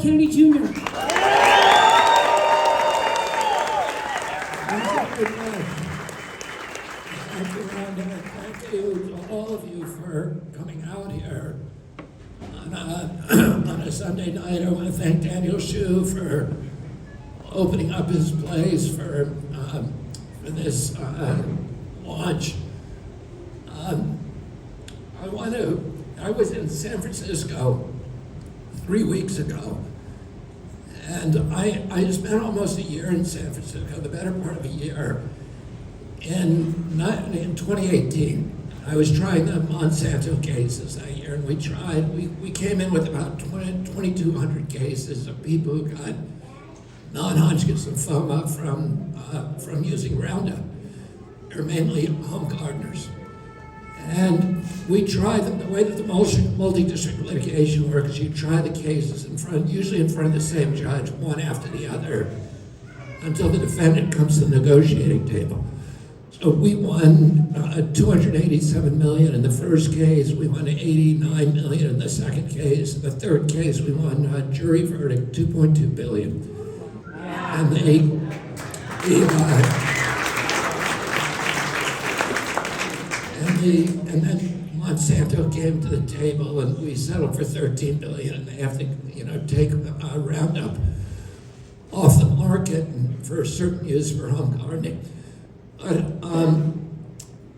Kennedy Jr. Thank you to all of you for coming out here on a Sunday night. I want to thank Daniel Shu for opening up his place for this launch. I was in San Francisco 3 weeks ago, and I spent almost a year in San Francisco, the better part of a year. In 2018, I was trying the Monsanto cases that year, and we came in with about 2,200 cases of people who got non-Hodgkin's lymphoma from using Roundup. They're mainly home gardeners. And we tried them, the way that the multi-district litigation works, you try the cases usually in front of the same judge, one after the other, until the defendant comes to the negotiating table. So we won $287 million in the first case. We won $89 million in the second case. In the third case, we won a jury verdict, $2.2 billion. And and then Monsanto came to the table, and we settled for $13 billion. And they have to, take Roundup off the market and for certain use for home gardening. But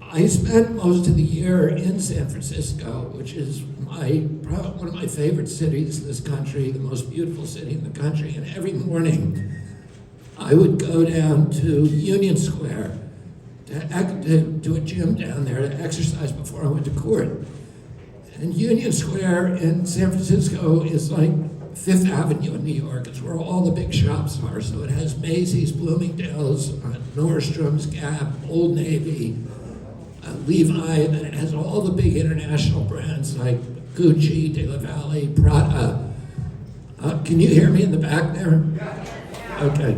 I spent most of the year in San Francisco, which is one of my favorite cities in this country, the most beautiful city in the country. And every morning, I would go down to Union Square to a gym down there to exercise before I went to court. And Union Square in San Francisco is like Fifth Avenue in New York. It's where all the big shops are. So it has Macy's, Bloomingdale's, Nordstrom's, Gap, Old Navy, Levi, and then it has all the big international brands like Gucci, De La Valle, Prada. Can you hear me in the back there? Okay.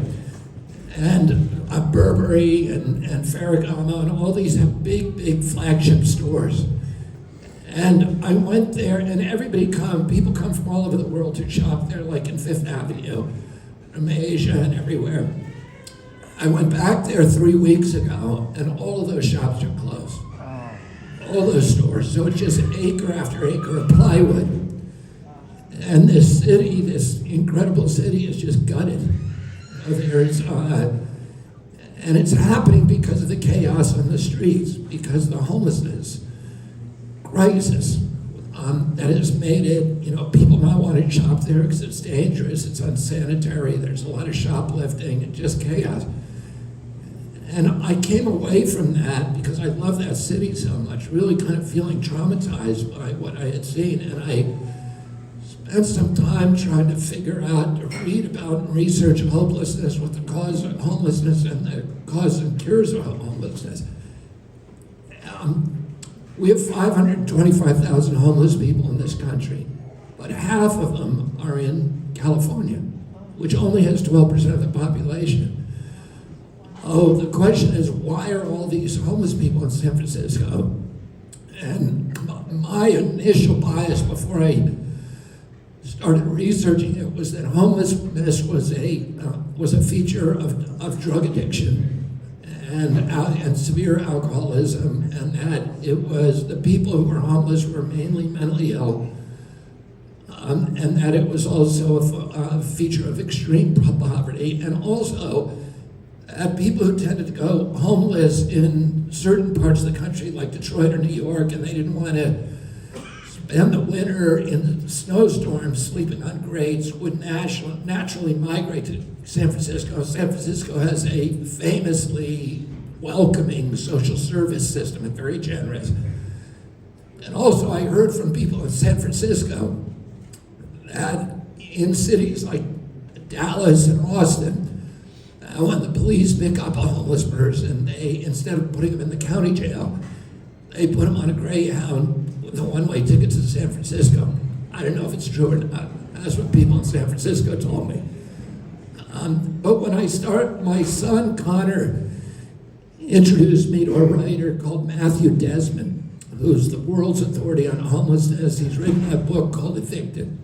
And Burberry and Ferragamo, and all these have big flagship stores. And I went there, and people come from all over the world to shop there, like in Fifth Avenue, from Asia and everywhere. I went back there 3 weeks ago, and all of those shops are closed. All those stores. So it's just acre after acre of plywood. And this city, this incredible city, is just gutted. And it's happening because of the chaos on the streets, because of the homelessness crisis that has made it, people not want to shop there because it's dangerous, it's unsanitary, there's a lot of shoplifting and just chaos. And I came away from that because I love that city so much, really kind of feeling traumatized by what I had seen. And I spent some time trying to figure out, to read about and research hopelessness, what the cause of homelessness and the cause and cures of homelessness. We have 525,000 homeless people in this country, but half of them are in California, which only has 12% of the population. Oh, the question is, why are all these homeless people in San Francisco? And my initial bias before I started researching it was that homelessness was a feature of drug addiction and severe alcoholism, and that it was the people who were homeless were mainly mentally ill, and that it was also a feature of extreme poverty, and also people who tended to go homeless in certain parts of the country, like Detroit or New York, and they didn't want to spend the winter in the snowstorms sleeping on grates, would naturally migrate to San Francisco. San Francisco has a famously welcoming social service system and very generous. And also I heard from people in San Francisco that in cities like Dallas and Austin, when the police pick up a homeless person, they, instead of putting them in the county jail, they put them on a Greyhound with a one-way ticket to San Francisco. I don't know if it's true or not. That's what people in San Francisco told me. But when my son Connor introduced me to a writer called Matthew Desmond, who's the world's authority on homelessness. He's written a book called Evicted.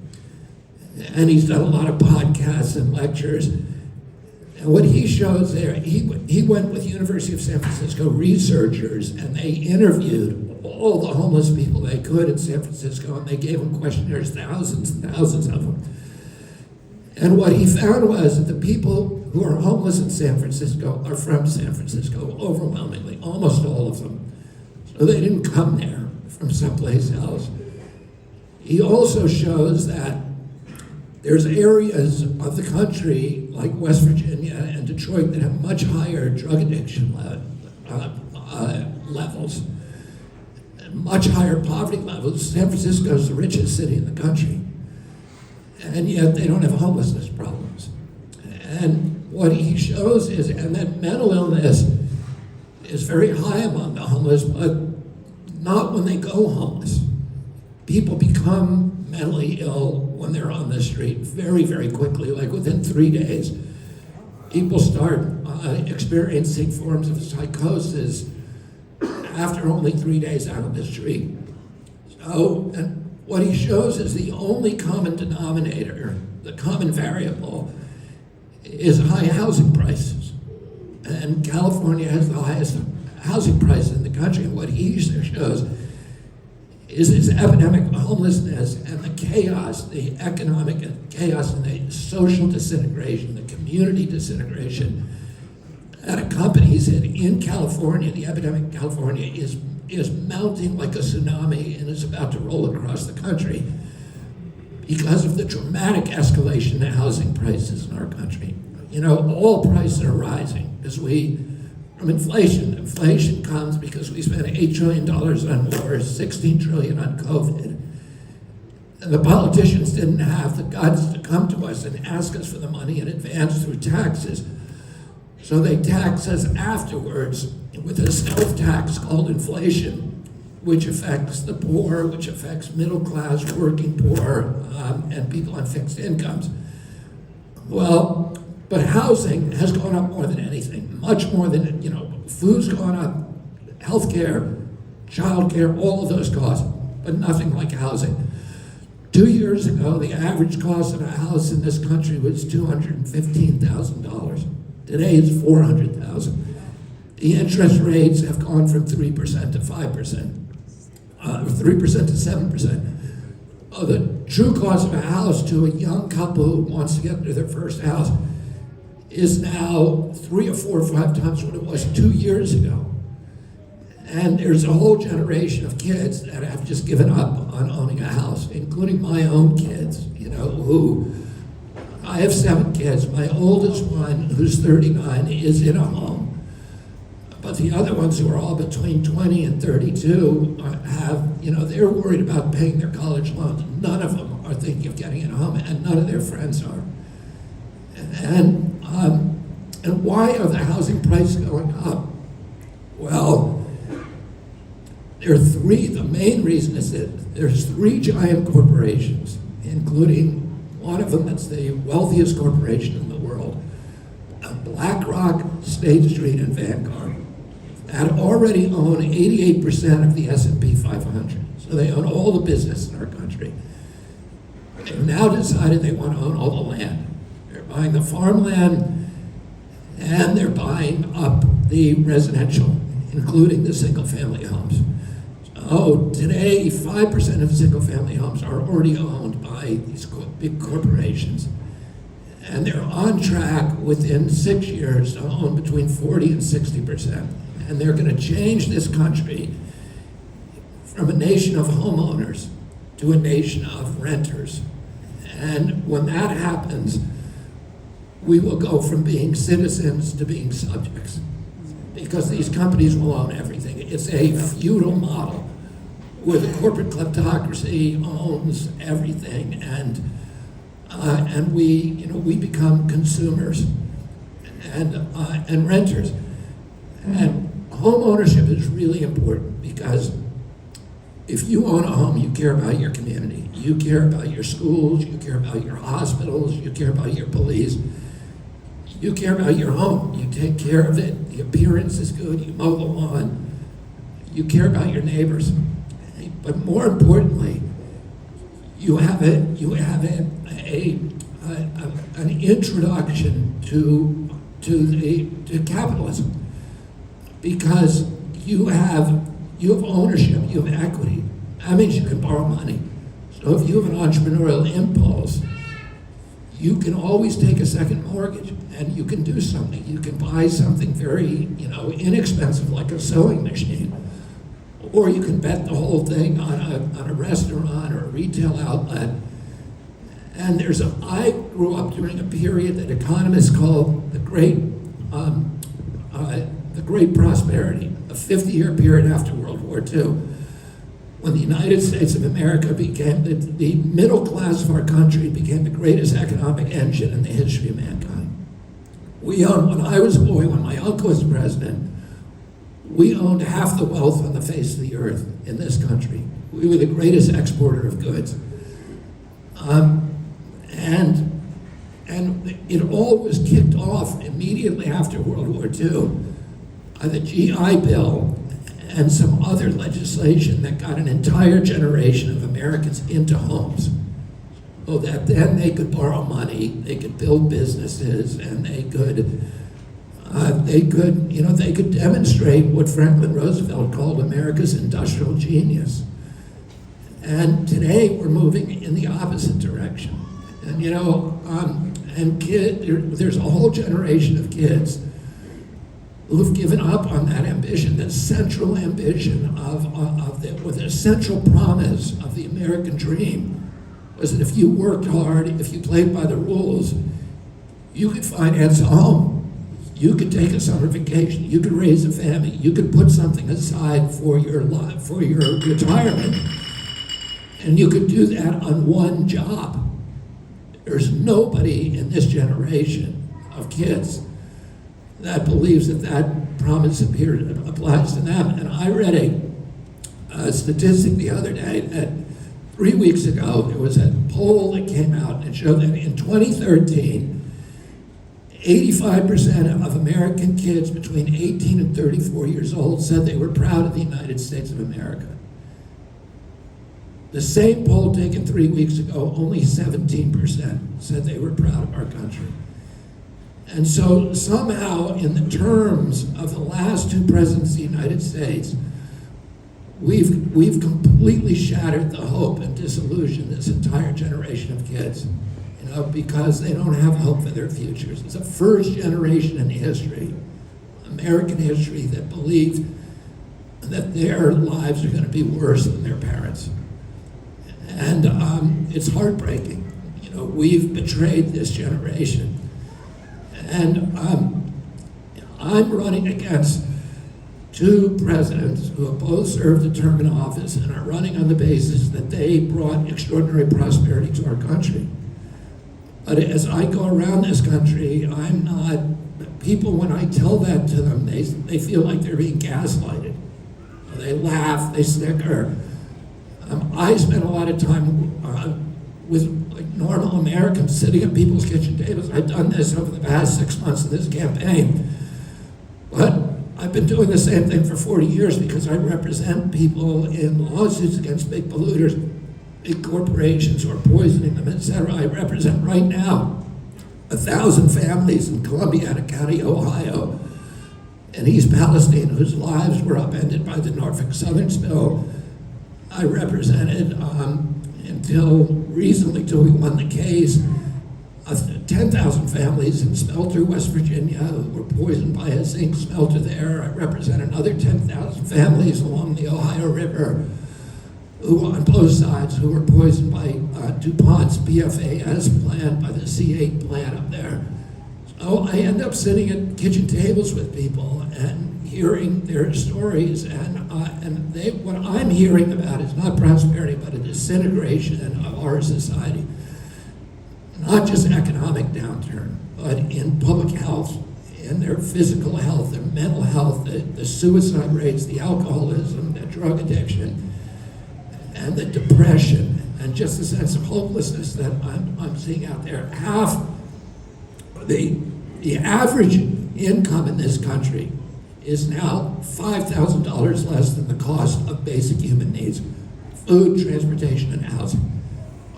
and he's done a lot of podcasts and lectures. And what he shows there, he went with University of San Francisco researchers, and they interviewed all the homeless people they could in San Francisco, and they gave them questionnaires, thousands and thousands of them. And what he found was that the people who are homeless in San Francisco are from San Francisco, overwhelmingly, almost all of them. So they didn't come there from someplace else. He also shows that there's areas of the country, like West Virginia and Detroit, that have much higher drug addiction levels, much higher poverty levels. San Francisco is the richest city in the country, and yet they don't have homelessness problems. And what he shows is, and that mental illness is very high among the homeless, but not when they go homeless. People become mentally ill when they're on the street very, very quickly, like within 3 days. People start experiencing forms of psychosis after only 3 days out of the street. So, and what he shows is the only common denominator, the common variable, is high housing prices. And California has the highest housing prices in the country. And what he shows is this epidemic of homelessness and the chaos, the economic chaos and the social disintegration, the community disintegration that accompanies it in California. The epidemic in California is mounting like a tsunami and is about to roll across the country because of the dramatic escalation in housing prices in our country. You know, all prices are rising because from inflation. Inflation comes because we spent $8 trillion on wars, $16 trillion on COVID. And the politicians didn't have the guts to come to us and ask us for the money in advance through taxes. So they tax us afterwards with a stealth tax called inflation, which affects the poor, which affects middle class, working poor, and people on fixed incomes. Well, but housing has gone up more than anything, much more than, food's gone up, healthcare, childcare, all of those costs, but nothing like housing. 2 years ago, the average cost of a house in this country was $215,000. Today it's $400,000. The interest rates have gone from 3% to 5%, 3% to 7%. The true cost of a house to a young couple who wants to get into their first house is now 3 or 4 or 5 times what it was 2 years ago. And there's a whole generation of kids that have just given up on owning a house, including my own kids, who, I have 7 kids. My oldest one, who's 39, is in a home. But the other ones, who are all between 20 and 32, they're worried about paying their college loans. None of them are thinking of getting in a home, and none of their friends are. And why are the housing prices going up? Well, there are 3. The main reason is that there's 3 giant corporations, including one of them that's the wealthiest corporation in the world, BlackRock, State Street, and Vanguard, that already own 88% of the S&P 500. So they own all the business in our country. They've now decided they want to own all the land. They're buying the farmland, and they're buying up the residential, including the single-family homes. So today, 5% of single-family homes are already owned by these big corporations. And they're on track within 6 years to own between 40 and 60%. And they're going to change this country from a nation of homeowners to a nation of renters. And when that happens, we will go from being citizens to being subjects, because these companies will own everything. It's a feudal model where the corporate kleptocracy owns everything, and we become consumers and renters. And home ownership is really important, because if you own a home, you care about your community. You care about your schools, you care about your hospitals, you care about your police. You care about your home. You take care of it. The appearance is good. You mow the lawn. You care about your neighbors. But more importantly, you have an introduction to capitalism, because you have ownership, you have equity. That means you can borrow money. So if you have an entrepreneurial impulse, you can always take a second mortgage and you can do something. You can buy something very, inexpensive, like a sewing machine, or you can bet the whole thing on a restaurant or a retail outlet. And I grew up during a period that economists call the Great Prosperity, a 50-year period after World War II, when the United States of America became, the middle class of our country became the greatest economic engine in the history of mankind. When I was a boy, when my uncle was president, we owned half the wealth on the face of the earth in this country. We were the greatest exporter of goods. And it all was kicked off immediately after World War II. The GI Bill and some other legislation that got an entire generation of Americans into homes, so that then they could borrow money, they could build businesses, and they could demonstrate what Franklin Roosevelt called America's industrial genius. And today we're moving in the opposite direction. And there's a whole generation of kids who've given up on that ambition, that central ambition with a central promise of the American dream, was that if you worked hard, if you played by the rules, you could finance a home, you could take a summer vacation, you could raise a family, you could put something aside for your retirement, and you could do that on one job. There's nobody in this generation of kids that believes that promise applies to them. And I read a statistic the other day that 3 weeks ago, there was a poll that came out and showed that in 2013, 85% of American kids between 18 and 34 years old said they were proud of the United States of America. The same poll taken 3 weeks ago, only 17% said they were proud of our country. And so somehow, in the terms of the last two presidents of the United States, we've completely shattered the hope and disillusioned this entire generation of kids, because they don't have hope for their futures. It's the first generation in history, American history, that believed that their lives are going to be worse than their parents. And it's heartbreaking. We've betrayed this generation. And I'm running against two presidents who have both served a term in office and are running on the basis that they brought extraordinary prosperity to our country. But as I go around this country, people, when I tell that to them, they feel like they're being gaslighted. They laugh, they snicker. I spend a lot of time with normal Americans sitting at people's kitchen tables. I've done this over the past 6 months of this campaign. But I've been doing the same thing for 40 years because I represent people in lawsuits against big polluters, big corporations who are poisoning them, etc. I represent right now 1,000 families in Columbiana County, Ohio, in East Palestine, whose lives were upended by the Norfolk Southern spill. I represented, until recently, till we won the case, 10,000 families in Smelter, West Virginia, who were poisoned by a zinc smelter there. I represent another 10,000 families along the Ohio River, who on both sides, who were poisoned by DuPont's PFAS plant, by the C8 plant up there. So I end up sitting at kitchen tables with people and hearing their stories, and what I'm hearing about is not prosperity, but a disintegration of our society. Not just economic downturn, but in public health, in their physical health, their mental health, the suicide rates, the alcoholism, the drug addiction, and the depression, and just a sense of hopelessness that I'm seeing out there. Half the average income in this country is now $5,000 less than the cost of basic human needs: food, transportation, and housing.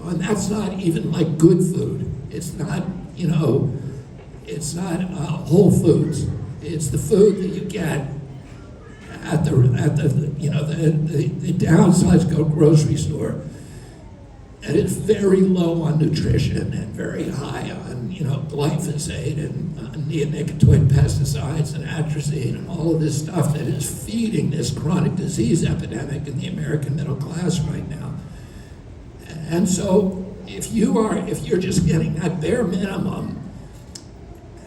And that's not even like good food. It's not, it's not Whole Foods. It's the food that you get at the downsized grocery store. And it's very low on nutrition and very high on, glyphosate and neonicotinoid pesticides and atrazine and all of this stuff that is feeding this chronic disease epidemic in the American middle class right now. And so if you're just getting that bare minimum,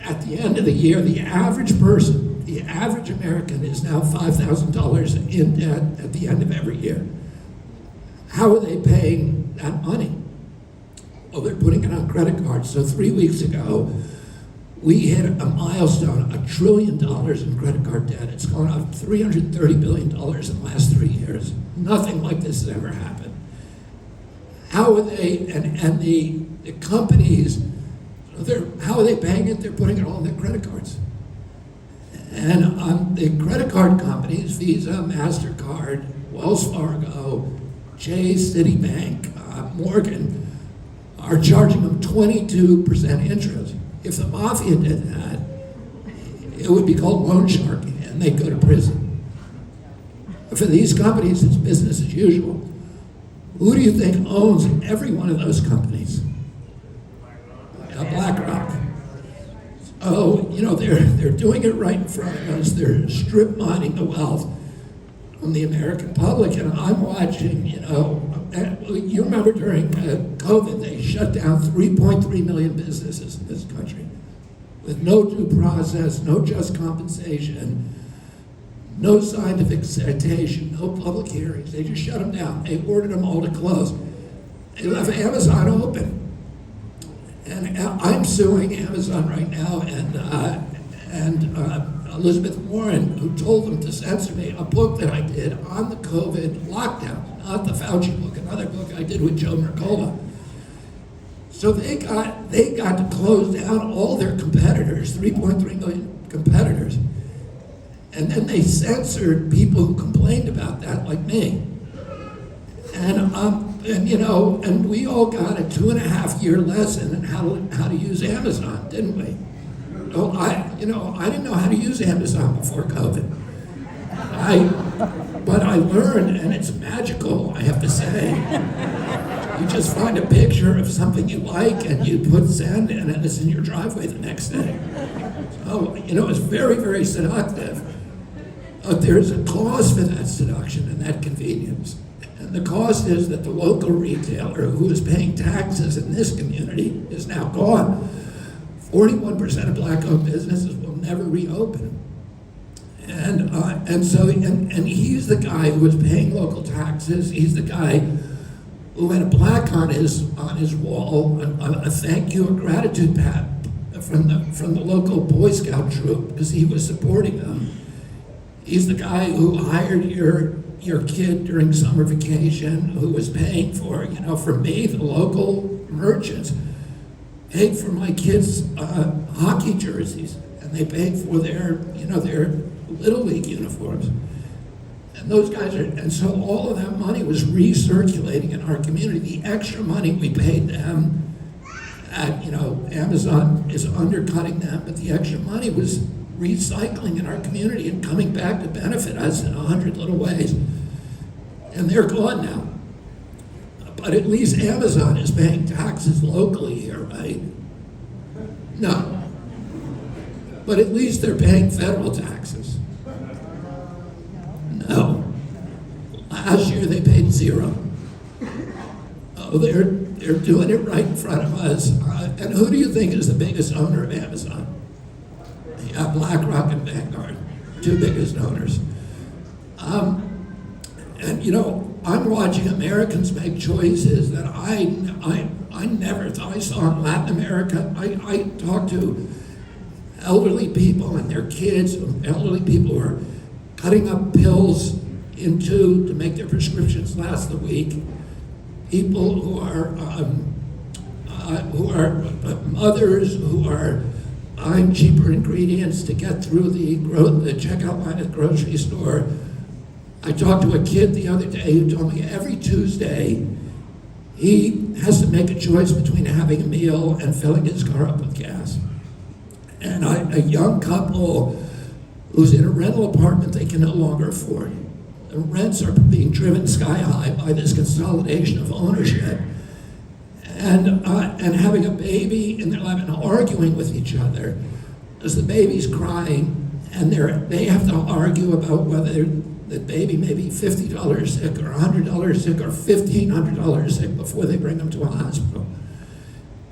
at the end of the year, the average American is now $5,000 in debt at the end of every year. How are they paying that money? Well, they're putting it on credit cards. So 3 weeks ago, we hit a milestone, $1 trillion in credit card debt. It's gone up $330 billion in the last 3 years. Nothing like this has ever happened. How are they, and the companies, how are they paying it? They're putting it all on their credit cards. And the credit card companies, Visa, MasterCard, Wells Fargo, Chase, Citibank, Morgan, are charging them 22% interest. If the mafia did that, it would be called loan sharking, and they'd go to prison. But for these companies, it's business as usual. Who do you think owns every one of those companies? BlackRock. So, they're doing it right in front of us. They're strip mining the wealth from the American public. And I'm watching, you remember during COVID, they shut down 3.3 million businesses in this country with no due process, no just compensation, no scientific citation, no public hearings. They just shut them down. They ordered them all to close. They left Amazon open. And I'm suing Amazon right now, and Elizabeth Warren, who told them to censor me, a book that I did on the COVID lockdown, not the Fauci book, another book I did with Joe Mercola. So they got to close down all their competitors, 3.3 million competitors. And then they censored people who complained about that, like me. And we all got a 2.5-year lesson in how to use Amazon, didn't we? So I didn't know how to use Amazon before COVID. But I learned, and it's magical, I have to say. You just find a picture of something you like, and you put send, and it's in your driveway the next day. So, it's very, very seductive. But there's a cost for that seduction and that convenience. And the cost is that the local retailer who is paying taxes in this community is now gone. 41% of black-owned businesses will never reopen. And he's the guy who is paying local taxes. He's the guy who had a plaque on his wall, a thank you, a gratitude pat from the local Boy Scout troop because he was supporting them. He's the guy who hired your kid during summer vacation, who was paying for, for me, the local merchants, paid for my kids' hockey jerseys, and they paid for their Little League uniforms. And those guys and so all of that money was recirculating in our community. The extra money we paid them Amazon is undercutting them, but the extra money was recycling in our community and coming back to benefit us in 100 little ways. And they're gone now. But at least Amazon is paying taxes locally here, right? No. But at least they're paying federal taxes. No. Last year they paid 0. Oh, they're doing it right in front of us. And who do you think is the biggest owner of Amazon? Yeah, BlackRock and Vanguard, 2 biggest owners. I'm watching Americans make choices that I never thought I saw in Latin America. I talk to elderly people and their kids, elderly people who are cutting up pills to make their prescriptions last the week. People who are mothers who are buying cheaper ingredients to get through the checkout line at the grocery store. I talked to a kid the other day who told me every Tuesday he has to make a choice between having a meal and filling his car up with gas. And a young couple who's in a rental apartment they can no longer afford. The rents are being driven sky high by this consolidation of ownership. And having a baby in their lap and arguing with each other as the baby's crying, and they have to argue about whether the baby may be $50 sick or $100 sick or $1,500 sick before they bring them to a hospital.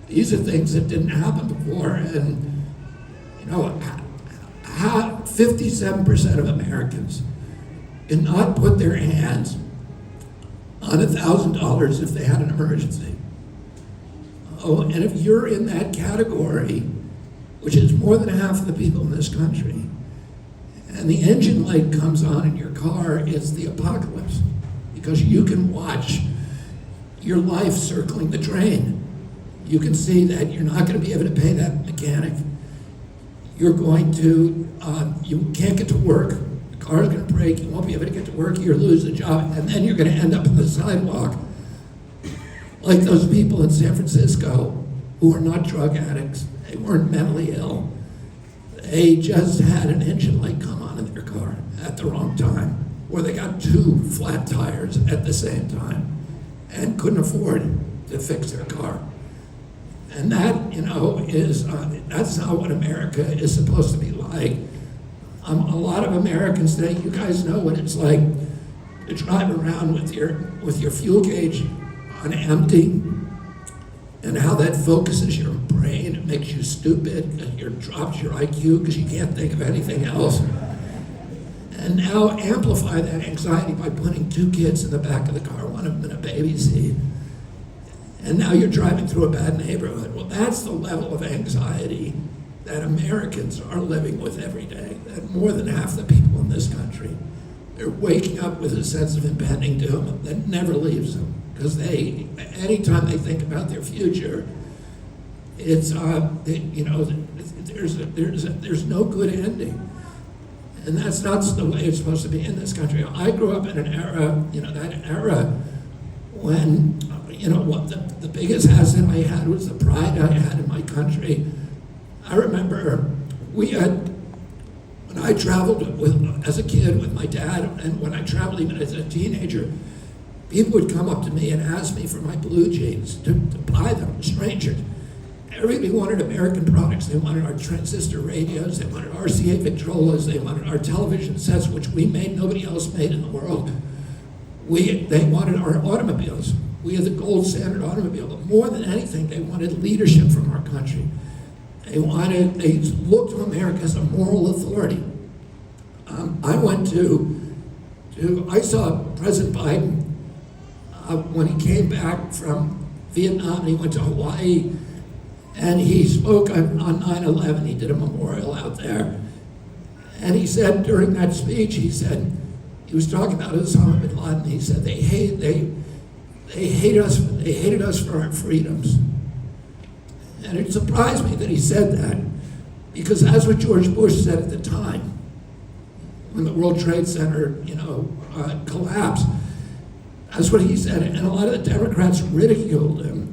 These are things that didn't happen before, and 57% of Americans did not put their hands on $1,000 if they had an emergency. Oh, and if you're in that category, which is more than half of the people in this country, and the engine light comes on in your car, it's the apocalypse, because you can watch your life circling the drain. You can see that you're not going to be able to pay that mechanic. You're going to, you can't get to work. The car's going to break. You won't be able to get to work. You'll lose the job, and then you're going to end up on the sidewalk like those people in San Francisco who are not drug addicts. They weren't mentally ill. They just had an engine light come on in their car at the wrong time, or they got two flat tires at the same time and couldn't afford to fix their car. And that, is that's not what America is supposed to be like. A lot of Americans today, you guys know what it's like to drive around with your fuel gauge on empty, and how that focuses your brain. It makes you stupid, and it drops your IQ because you can't think of anything else. And now amplify that anxiety by putting two kids in the back of the car, one of them in a baby seat. And now you're driving through a bad neighborhood. Well, that's the level of anxiety that Americans are living with every day. That more than half the people in this country, they're waking up with a sense of impending doom that never leaves them. Because anytime they think about their future, it's there's no good ending, and that's not the way it's supposed to be in this country. I grew up in an era, that era when what the biggest asset I had was the pride I had in my country. I remember when I traveled as a kid with my dad, and when I traveled even as a teenager. People would come up to me and ask me for my blue jeans to buy them, strangers. Everybody wanted American products. They wanted our transistor radios, they wanted RCA Victrolas, they wanted our television sets, which we made, nobody else made in the world. They wanted our automobiles. We had the gold standard automobile, but more than anything, they wanted leadership from our country. They looked to America as a moral authority. I saw President Biden when he came back from Vietnam. He went to Hawaii, and he spoke on 9/11. He did a memorial out there, and he said during that speech, he was talking about Osama bin Laden. He said they hated us for our freedoms, and it surprised me that he said that, because that's what George Bush said at the time when the World Trade Center, collapsed. That's what he said, and a lot of the Democrats ridiculed him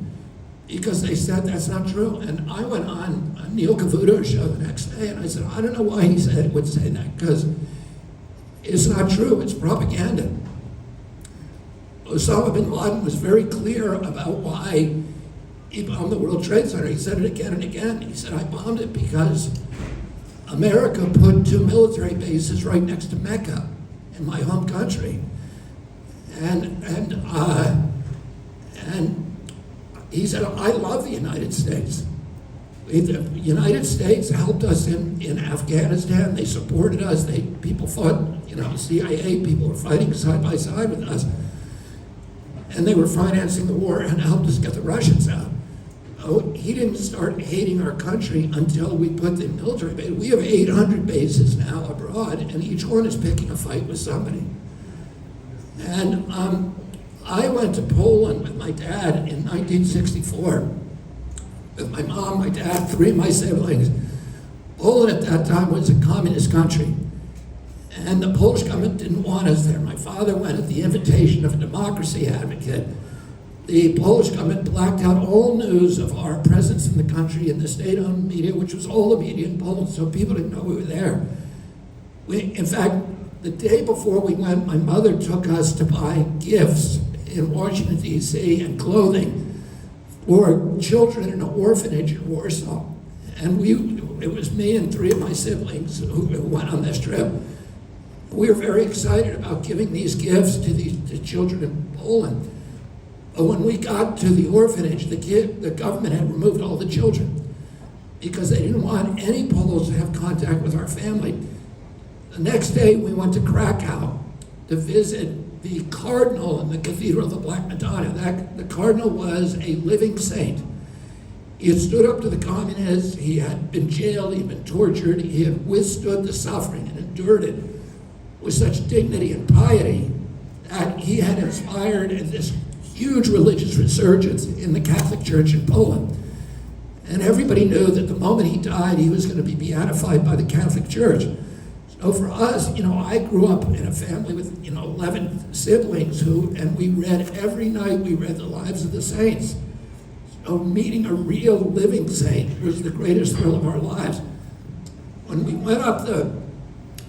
because they said that's not true. And I went on Neil Cavuto's show the next day, and I said, I don't know why he would say that, because it's not true, it's propaganda. Osama bin Laden was very clear about why he bombed the World Trade Center. He said it again and again. He said, I bombed it because America put 2 military bases right next to Mecca in my home country. And he said, I love the United States. The United States helped us in Afghanistan. They supported us. People fought, CIA people were fighting side by side with us. And they were financing the war and helped us get the Russians out. Oh, he didn't start hating our country until we put the military base. We have 800 bases now abroad, and each one is picking a fight with somebody. And I went to Poland with my dad in 1964, with my mom, my dad, 3 of my siblings. Poland at that time was a communist country, and the Polish government didn't want us there. My father went at the invitation of a democracy advocate the Polish government blacked out all news of our presence in the country in the state-owned media, which was all the media in Poland, so people didn't know we were there. In fact, the day before we went, my mother took us to buy gifts in Washington, D.C., and clothing for children in an orphanage in Warsaw. And it was me and 3 of my siblings who went on this trip. We were very excited about giving these gifts to the children in Poland. But when we got to the orphanage, the government had removed all the children because they didn't want any Poles to have contact with our family. The next day, we went to Krakow to visit the cardinal in the Cathedral of the Black Madonna. The cardinal was a living saint. He had stood up to the communists, he had been jailed, he had been tortured, he had withstood the suffering and endured it with such dignity and piety that he had inspired this huge religious resurgence in the Catholic Church in Poland. And everybody knew that the moment he died, he was going to be beatified by the Catholic Church. So for us, I grew up in a family with, 11 siblings and we read every night, we read the lives of the saints. So meeting a real living saint was the greatest thrill of our lives. When we went up the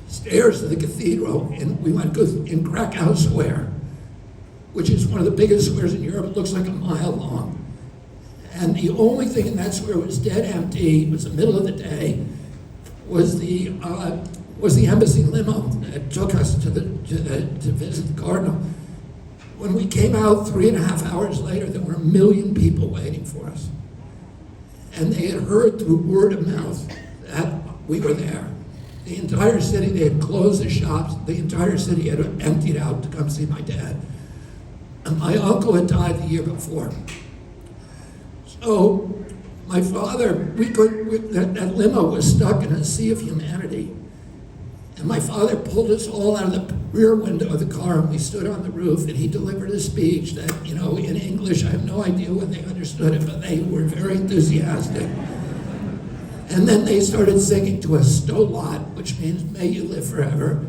stairs of the cathedral, and we went in Krakow Square, which is one of the biggest squares in Europe. It looks like a mile long. And the only thing in that square was dead empty. It was the middle of the day. Was the embassy limo that took us to visit the cardinal. When we came out 3.5 hours later, there were 1 million people waiting for us. And they had heard through word of mouth that we were there. The entire city, they had closed the shops. The entire city had emptied out to come see my dad. And my uncle had died the year before. So my father, that limo was stuck in a sea of humanity. And my father pulled us all out of the rear window of the car, and we stood on the roof, and he delivered a speech that, in English, I have no idea when they understood it, but they were very enthusiastic. And then they started singing to us "Sto lat," which means "May you live forever."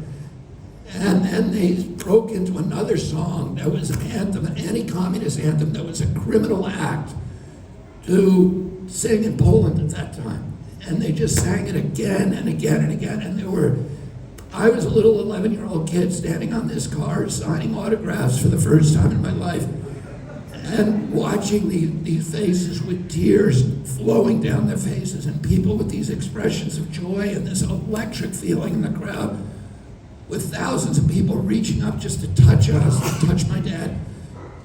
And then they broke into another song that was an anthem, an anti-communist anthem that was a criminal act to sing in Poland at that time. And they just sang it again and again and again. And I was a little 11-year-old kid standing on this car signing autographs for the first time in my life and watching these faces with tears flowing down their faces and people with these expressions of joy and this electric feeling in the crowd, with thousands of people reaching up just to touch us, to touch my dad.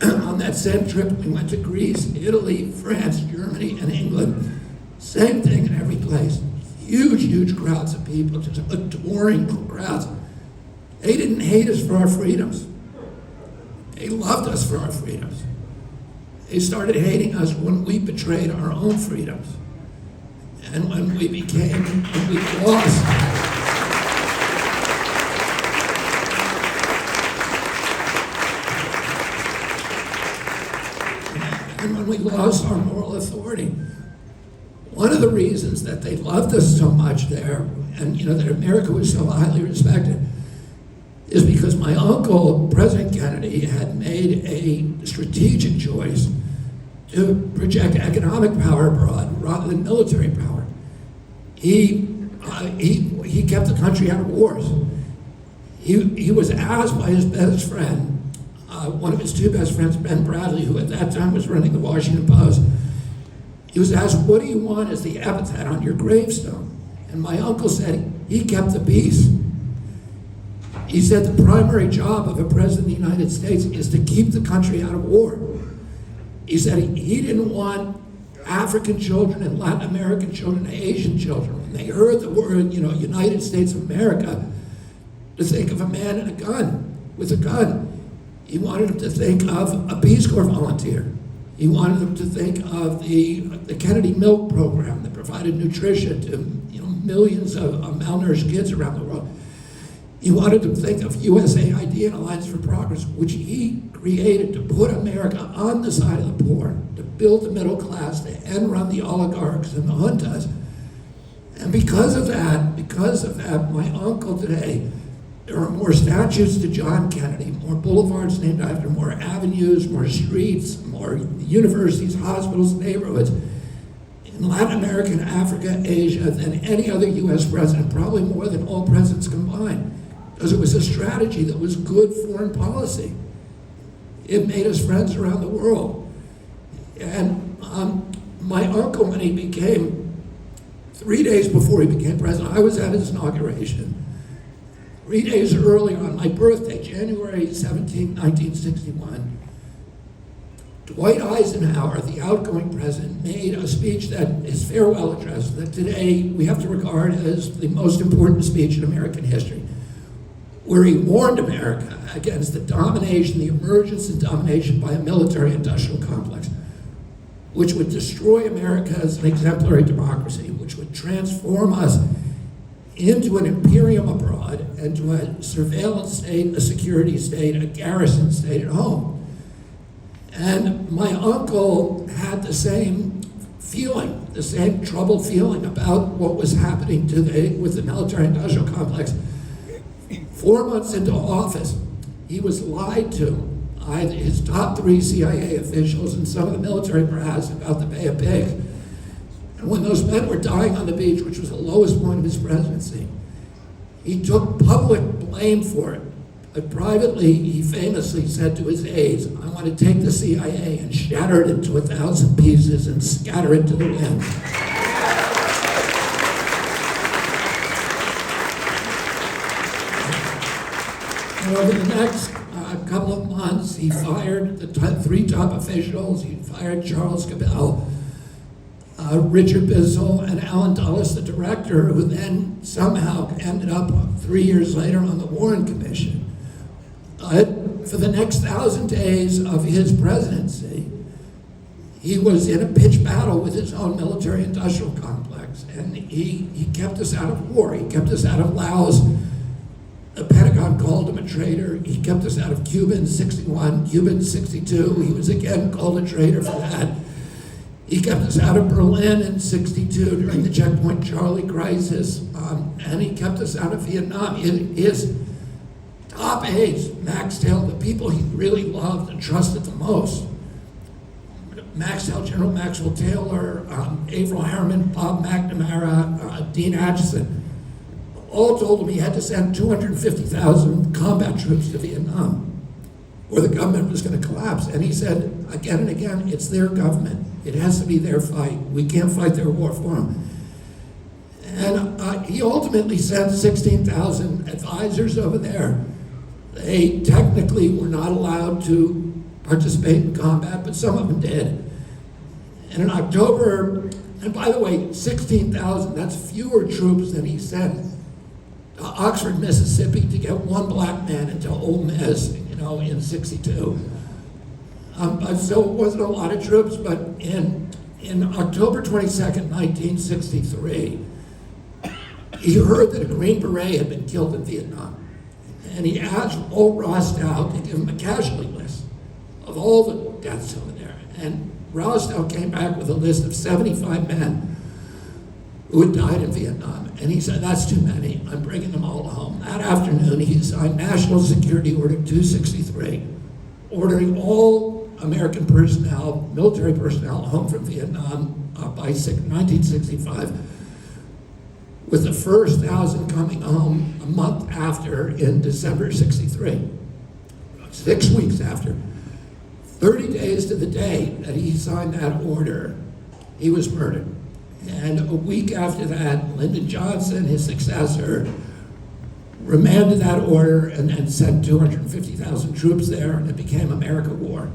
On that same trip, we went to Greece, Italy, France, Germany, and England. Same thing in every place. Huge, huge crowds of people, just adoring crowds. They didn't hate us for our freedoms. They loved us for our freedoms. They started hating us when we betrayed our own freedoms. And when we lost. And when we lost our moral authority. One of the reasons that they loved us so much there, and that America was so highly respected, is because my uncle, President Kennedy, had made a strategic choice to project economic power abroad rather than military power. He kept the country out of wars. He was asked by his best friend, one of his 2 best friends, Ben Bradley, who at that time was running the Washington Post. He was asked, "What do you want as the epitaph on your gravestone?" And my uncle said, "He kept the peace." He said the primary job of a president of the United States is to keep the country out of war. He said he didn't want African children and Latin American children and Asian children, when they heard the word, United States of America, to think of a man in a gun, with a gun. He wanted them to think of a Peace Corps volunteer. He wanted them to think of the Kennedy Milk Program that provided nutrition to millions of malnourished kids around the world. He wanted them to think of USAID and Alliance for Progress, which he created to put America on the side of the poor, to build the middle class, to end run the oligarchs and the juntas. And because of that, my uncle today, there are more statues to John Kennedy, more boulevards named after him, more avenues, more streets, more universities, hospitals, neighborhoods in Latin America and Africa, Asia than any other US president, probably more than all presidents combined, because it was a strategy that was good foreign policy. It made us friends around the world. And my uncle, when he became, 3 days before he became president, I was at his inauguration. 3 days earlier, on my birthday, January 17, 1961, Dwight Eisenhower, the outgoing president, made a speech, that his farewell address, that today we have to regard as the most important speech in American history, where he warned America against the domination, the emergence and domination by a military-industrial complex, which would destroy America as an exemplary democracy, which would transform us into an imperium abroad and to a surveillance state, a security state, a garrison state at home. And my uncle had the same feeling, the same troubled feeling about what was happening with the military-industrial complex. 4 months into office, he was lied to. His top 3 CIA officials and some of the military brass about the Bay of Pigs. And when those men were dying on the beach, which was the lowest point of his presidency, he took public blame for it. But privately, he famously said to his aides, "I want to take the CIA and shatter it into 1,000 pieces and scatter it to the wind." And over the next couple of months, he fired the 3 top officials. He fired Charles Cabell, Richard Bissell, and Alan Dulles, the director, who then somehow ended up 3 years later on the Warren Commission. For the next 1,000 days of his presidency, he was in a pitched battle with his own military-industrial complex, and he kept us out of war. He kept us out of Laos. The Pentagon called him a traitor. He kept us out of Cuba in 61, Cuba in 62. He was again called a traitor for that. He kept us out of Berlin in 62 during the Checkpoint Charlie crisis, and he kept us out of Vietnam. His top aides, Max Taylor, the people he really loved and trusted the most, General Maxwell Taylor, Averell Harriman, Bob McNamara, Dean Acheson, all told him he had to send 250,000 combat troops to Vietnam, or the government was going to collapse. And he said again and again, it's their government. It has to be their fight. We can't fight their war for them. And he ultimately sent 16,000 advisors over there. They technically were not allowed to participate in combat, but some of them did. And in October, and by the way, 16,000, that's fewer troops than he sent to Oxford, Mississippi to get one black man into Ole Miss, in 62. So it wasn't a lot of troops, but in October 22nd, 1963, he heard that a Green Beret had been killed in Vietnam. And he asked old Rostow to give him a casualty list of all the deaths over there. And Rostow came back with a list of 75 men who had died in Vietnam. And he said, that's too many. I'm bringing them all home. That afternoon, he signed National Security Order 263, ordering all American personnel, military personnel, home from Vietnam by 1965, with the first 1,000 coming home a month after in December 63. 6 weeks after. 30 days to the day that he signed that order, he was murdered. And a week after that, Lyndon Johnson, his successor, remanded that order and sent 250,000 troops there, and it became America War.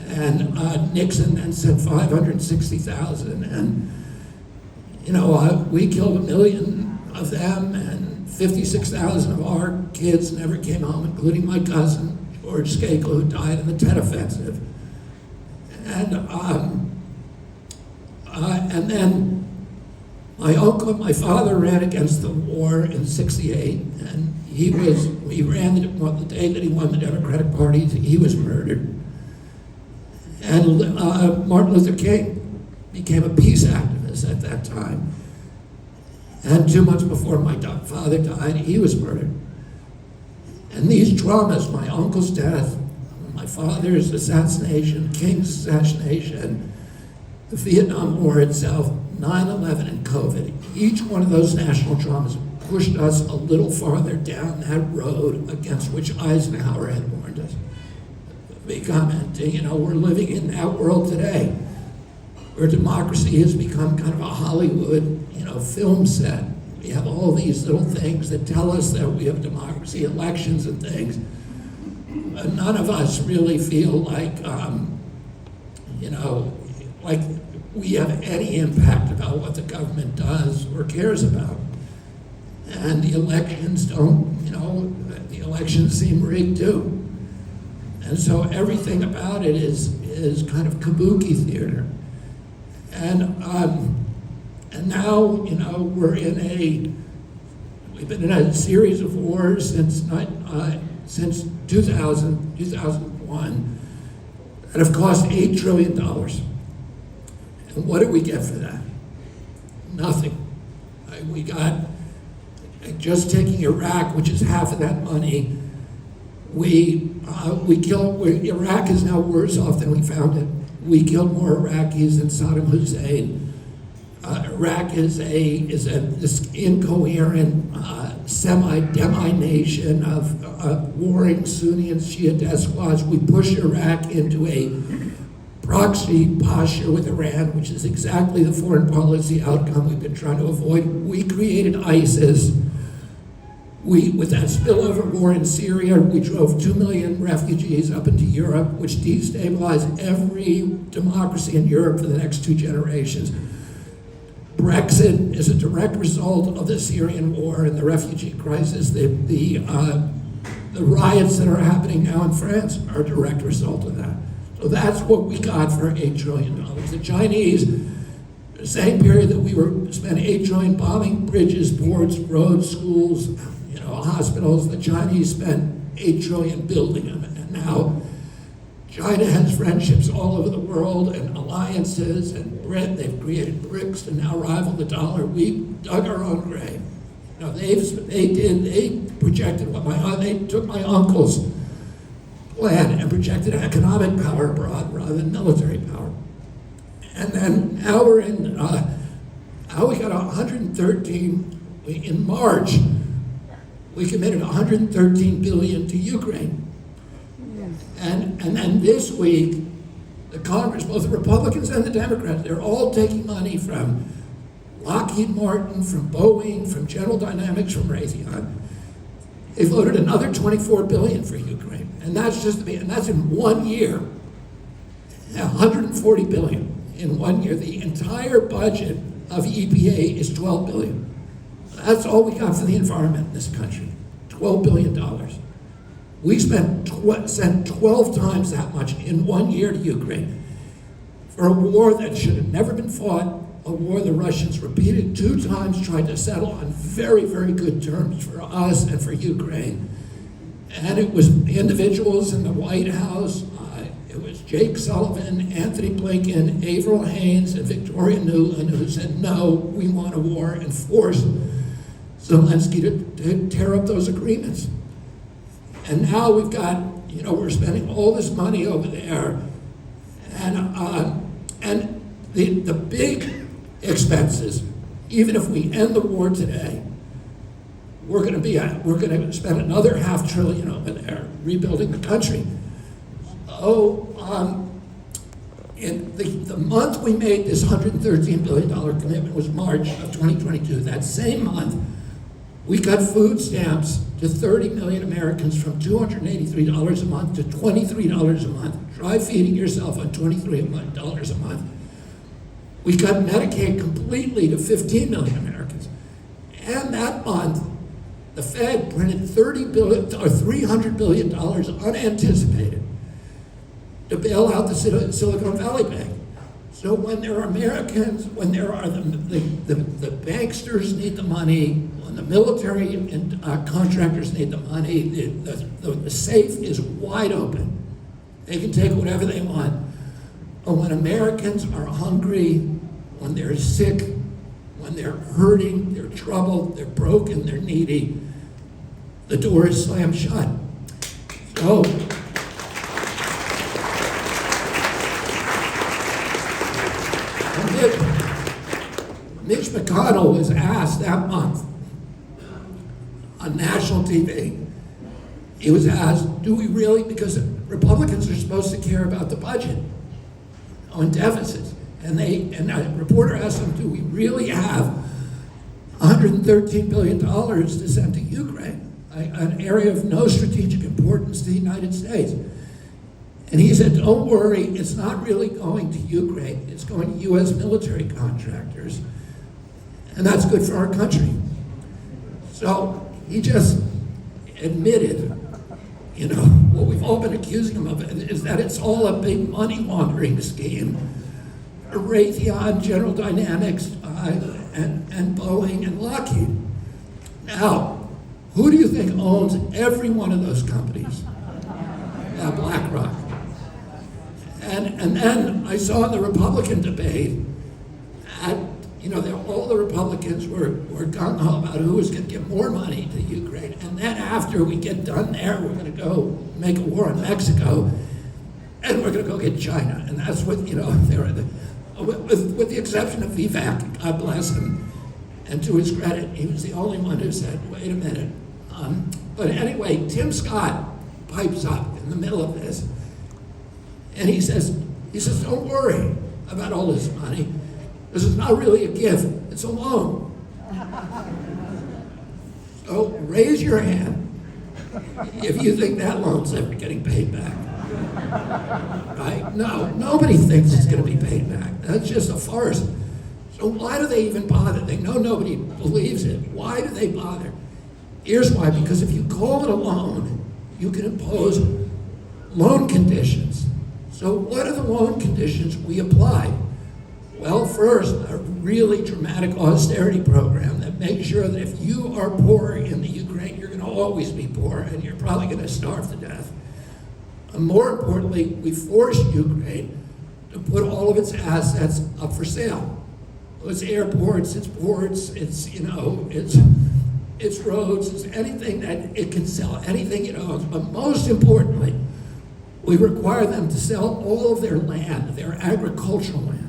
And Nixon then sent 560,000, and we killed 1 million of them, and 56,000 of our kids never came home, including my cousin, George Skakel, who died in the Tet Offensive. And then my uncle and my father ran against the war in 68, and he ran the day that he won the Democratic Party, he was murdered. And Martin Luther King became a peace activist at that time. And 2 months before my father died, he was murdered. And these traumas, my uncle's death, my father's assassination, King's assassination, the Vietnam War itself, 9/11 and COVID. Each one of those national traumas pushed us a little farther down that road against which Eisenhower had warned us. We commented, we're living in that world today, where democracy has become kind of a Hollywood, film set. We have all these little things that tell us that we have democracy, elections and things. None of us really feel like, like we have any impact about what the government does or cares about. And the elections the elections seem rigged too. And so everything about it is kind of kabuki theater. And now, we've been in a series of wars since 2001 that have cost $8 trillion. And what did we get for that? Nothing. We got, just taking Iraq, which is half of that money, Iraq is now worse off than we found it. We killed more Iraqis than Saddam Hussein. Iraq is this incoherent semi-demi nation of warring Sunni and Shia despots. We pushed Iraq into a proxy posture with Iran, which is exactly the foreign policy outcome we've been trying to avoid. We created ISIS. With that spillover war in Syria, we drove 2 million refugees up into Europe, which destabilized every democracy in Europe for the next 2 generations. Brexit is a direct result of the Syrian war and the refugee crisis. The riots that are happening now in France are a direct result of that. So that's what we got for $8 trillion. The Chinese, the same period that we spent $8 trillion bombing bridges, ports, roads, schools, hospitals, the Chinese spent $8 trillion building them. And now China has friendships all over the world and alliances, and they've created BRICS to now rival the dollar. We dug our own grave. They projected they took my uncle's plan and projected economic power abroad rather than military power. And then now we're in, now we got 113, in March, we committed 113 billion to Ukraine. And then this week, the Congress, both the Republicans and the Democrats, they're all taking money from Lockheed Martin, from Boeing, from General Dynamics, from Raytheon. They voted another 24 billion for Ukraine. And that's in 1 year. 140 billion in 1 year. The entire budget of EPA is 12 billion. That's all we got for the environment in this country, $12 billion. We sent 12 times that much in 1 year to Ukraine for a war that should have never been fought, a war the Russians repeated 2 times, tried to settle on very, very good terms for us and for Ukraine. And it was individuals in the White House, it was Jake Sullivan, Anthony Blinken, Avril Haines, and Victoria Nuland who said, no, we want a war, and forced Zelensky to tear up those agreements. And now we've got, we're spending all this money over there, and the big expenses, even if we end the war today, we're going to spend another $500 billion over there rebuilding the country. In the month we made this $113 billion commitment was March of 2022. That same month, we cut food stamps to 30 million Americans from $283 a month to $23 a month. Try feeding yourself on $23 a month. We cut Medicaid completely to 15 million Americans. And that month, the Fed printed $300 billion unanticipated to bail out the Silicon Valley Bank. So when there are Americans, when there are the banksters need the money, when the military and contractors need the money, the safe is wide open. They can take whatever they want. But when Americans are hungry, when they're sick, when they're hurting, they're troubled, they're broken, they're needy, the door is slammed shut. So Mitch McConnell was asked that month on national TV, he was asked, do we really, because Republicans are supposed to care about the budget on deficits, and a reporter asked him, do we really have $113 billion to send to Ukraine, an area of no strategic importance to the United States? And he said, don't worry, it's not really going to Ukraine, it's going to US military contractors, and that's good for our country. So he just admitted, what we've all been accusing him of is that it's all a big money laundering scheme. Raytheon, General Dynamics, and Boeing and Lockheed. Now, who do you think owns every one of those companies? BlackRock. And then I saw in the Republican debate, all the Republicans were gung-ho about who was going to give more money to Ukraine. And then after we get done there, we're going to go make a war on Mexico, and we're going to go get China. And that's what, they were, with the exception of Vivek, God bless him, and to his credit, he was the only one who said, wait a minute. But anyway, Tim Scott pipes up in the middle of this, and he says, don't worry about all this money. This is not really a gift, it's a loan. So raise your hand if you think that loan's ever getting paid back. Right? No, nobody thinks it's going to be paid back. That's just a farce. So why do they even bother? They know nobody believes it. Why do they bother? Here's why, because if you call it a loan, you can impose loan conditions. So what are the loan conditions we apply? Well, first, a really dramatic austerity program that makes sure that if you are poor in the Ukraine, you're going to always be poor, and you're probably going to starve to death. And more importantly, we forced Ukraine to put all of its assets up for sale. Its airports, its ports, its roads, it's anything that it can sell, anything it owns. But most importantly, we require them to sell all of their land, their agricultural land.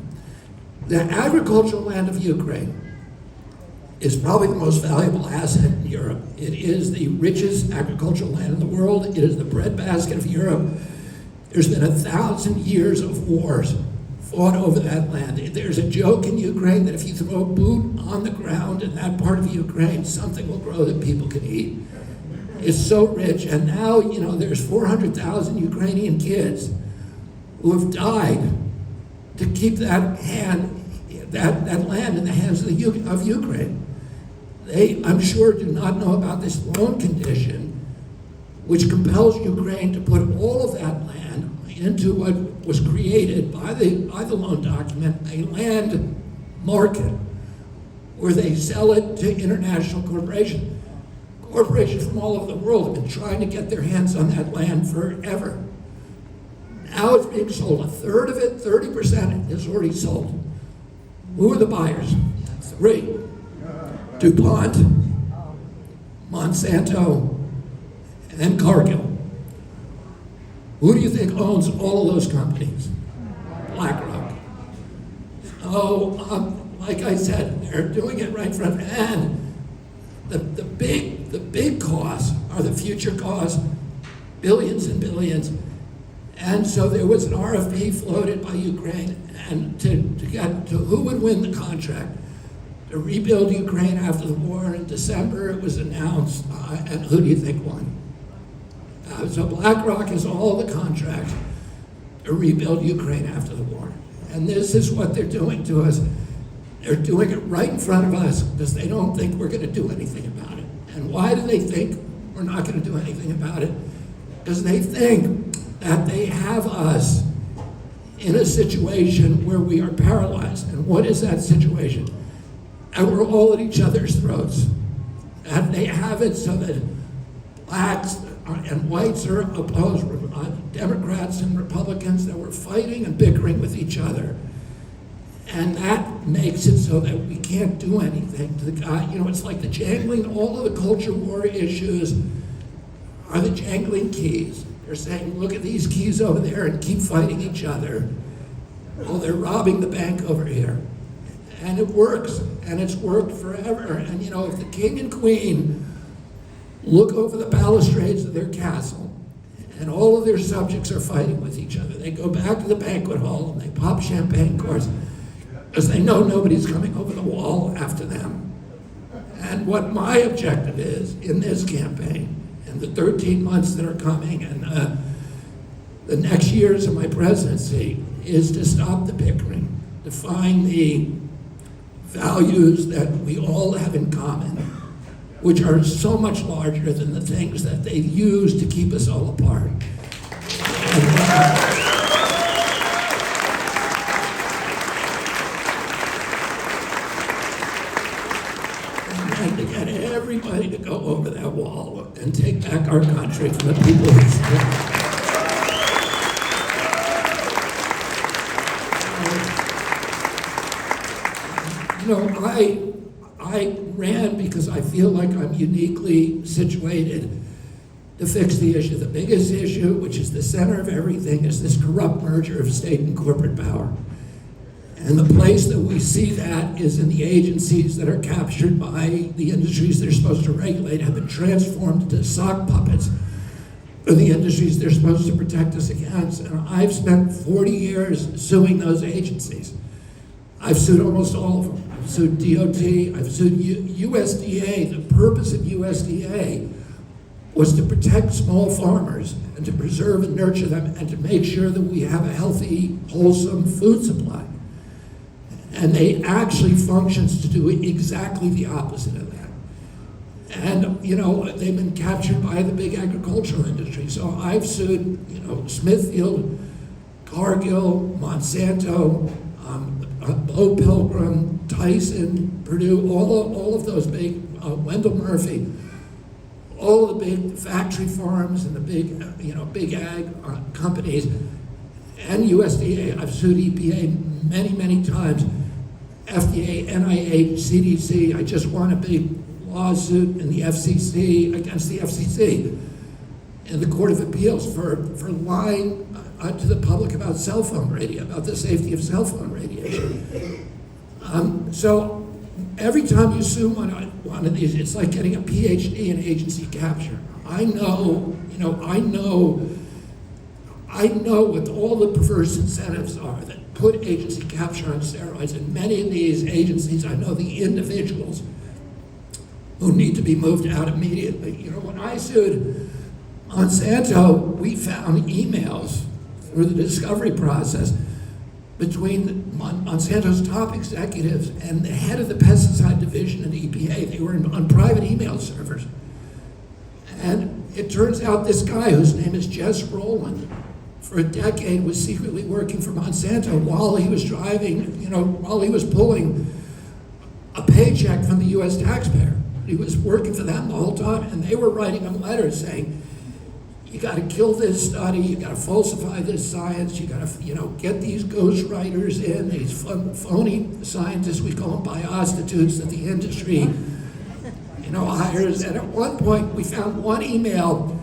The agricultural land of Ukraine is probably the most valuable asset in Europe. It is the richest agricultural land in the world. It is the breadbasket of Europe. There's been 1,000 years of wars fought over that land. There's a joke in Ukraine that if you throw a boot on the ground in that part of Ukraine, something will grow that people can eat. It's so rich, and now, there's 400,000 Ukrainian kids who have died to keep that land in the hands of Ukraine. They, I'm sure, do not know about this loan condition, which compels Ukraine to put all of that land into what was created by the loan document, a land market, where they sell it to international corporations. Corporations from all over the world have been trying to get their hands on that land forever. Now it's being sold. A third of it, 30%, is already sold. Who are the buyers? 3. DuPont, Monsanto, and Cargill. Who do you think owns all of those companies? BlackRock. So, like I said, they're doing it right in front. And the big costs are the future costs, billions and billions. And so there was an RFP floated by Ukraine, and to get to who would win the contract to rebuild Ukraine after the war. In December, it was announced, and who do you think won? So BlackRock has all the contracts to rebuild Ukraine after the war. And this is what they're doing to us. They're doing it right in front of us because they don't think we're going to do anything about it. And why do they think we're not going to do anything about it? Because they think that they have us in a situation where we are paralyzed. And what is that situation? And we're all at each other's throats. And they have it so that blacks and whites are opposed, Democrats and Republicans, that we're fighting and bickering with each other. And that makes it so that we can't do anything to the guy. It's like the jangling, all of the culture war issues are the jangling keys. They're saying, look at these keys over there and keep fighting each other. Oh, they're robbing the bank over here. And it works, and it's worked forever. And you know, if the king and queen look over the balustrades of their castle, and all of their subjects are fighting with each other, they go back to the banquet hall and they pop champagne corks, because they know nobody's coming over the wall after them. And what my objective is in this campaign, and the 13 months that are coming, and the next years of my presidency, is to stop the bickering, to find the values that we all have in common, which are so much larger than the things that they use to keep us all apart. And to get everybody to go over that wall and take back our country from the people who steal it. You know, I ran because I feel like I'm uniquely situated to fix the issue. The biggest issue, which is the center of everything, is this corrupt merger of state and corporate power. And the place that we see that is in the agencies that are captured by the industries they're supposed to regulate, have been transformed into sock puppets for the industries they're supposed to protect us against. And I've spent 40 years suing those agencies. I've sued almost all of them. I've sued DOT, I've sued USDA. The purpose of USDA was to protect small farmers and to preserve and nurture them and to make sure that we have a healthy, wholesome food supply. And they actually functions to do exactly the opposite of that. And, you know, they've been captured by the big agricultural industry. So I've sued, you know, Smithfield, Cargill, Monsanto, Bo Pilgrim, Tyson, Purdue, all of those big, Wendell Murphy, all of the big factory farms and the big, big ag companies, and USDA. I've sued EPA many, many times, FDA, NIH, CDC. I just won a big lawsuit in the FCC against the FCC in the Court of Appeals for lying to the public about cell phone radio, about the safety of cell phone radiation. So every time you sue one of these, it's like getting a PhD in agency capture. I know what all the perverse incentives are that put agency capture on steroids. And many of these agencies, I know the individuals who need to be moved out immediately. You know, when I sued Monsanto, we found emails through the discovery process between Monsanto's top executives and the head of the pesticide division in the EPA. They were on private email servers. And it turns out this guy, whose name is Jess Rowland, for a decade was secretly working for Monsanto while he was driving, while he was pulling a paycheck from the US taxpayer. He was working for them the whole time, and they were writing him letters saying, you got to kill this study, you got to falsify this science, you got to, get these ghost writers in, these phony scientists, we call them biostitutes, that the industry, hires. And at one point, we found one email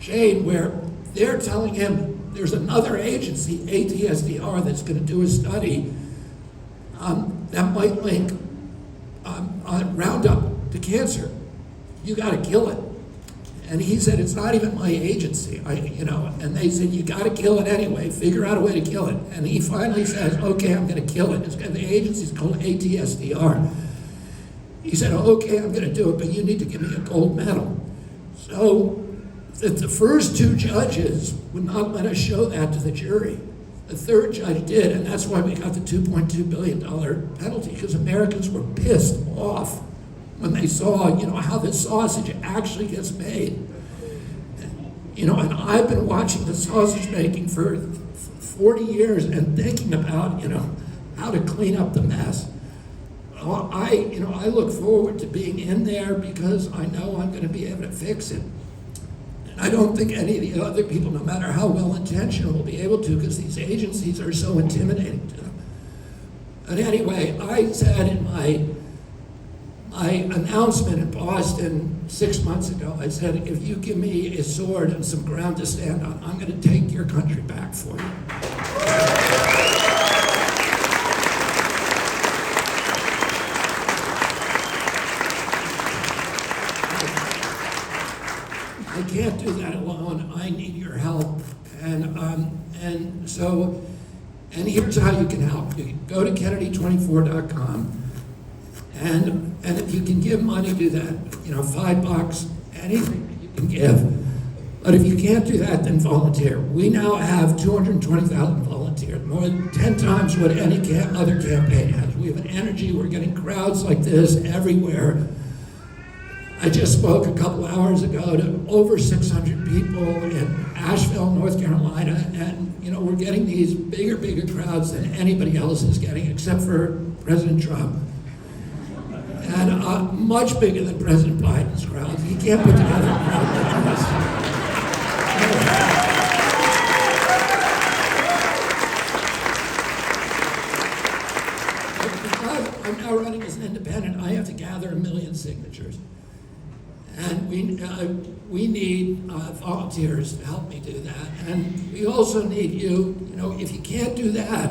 chain where they're telling him there's another agency, ATSDR, that's going to do a study that might link Roundup to cancer. You got to kill it. And he said, it's not even my agency, and they said, you got to kill it anyway, figure out a way to kill it. And he finally says, okay, I'm going to kill it. The agency's called ATSDR. He said, okay, I'm going to do it, but you need to give me a gold medal. So the first two judges would not let us show that to the jury. The third judge did, and that's why we got the $2.2 billion penalty, because Americans were pissed off when they saw, how this sausage actually gets made. And I've been watching the sausage making for 40 years and thinking about, how to clean up the mess. I look forward to being in there because I know I'm going to be able to fix it. And I don't think any of the other people, no matter how well-intentioned, will be able to, because these agencies are so intimidating to them. But anyway, I said in my announcement in Boston 6 months ago, I said, if you give me a sword and some ground to stand on, I'm going to take your country back for you. I can't do that alone. I need your help. And so, and here's how you can help. You can go to Kennedy24.com, and if you can give money, do that. You know, $5, anything you can give. But if you can't do that, then volunteer. We now have 220,000 volunteers, more than 10 times what any other campaign has. We have an energy, we're getting crowds like this everywhere. I just spoke a couple hours ago to over 600 people in Asheville, North Carolina, and you know, we're getting these bigger crowds than anybody else is getting, except for President Trump. And much bigger than President Biden's crowds. He can't put together a crowd like this. Because I'm now running as an independent, I have to gather 1 million signatures. And we need volunteers to help me do that. And we also need you know, if you can't do that,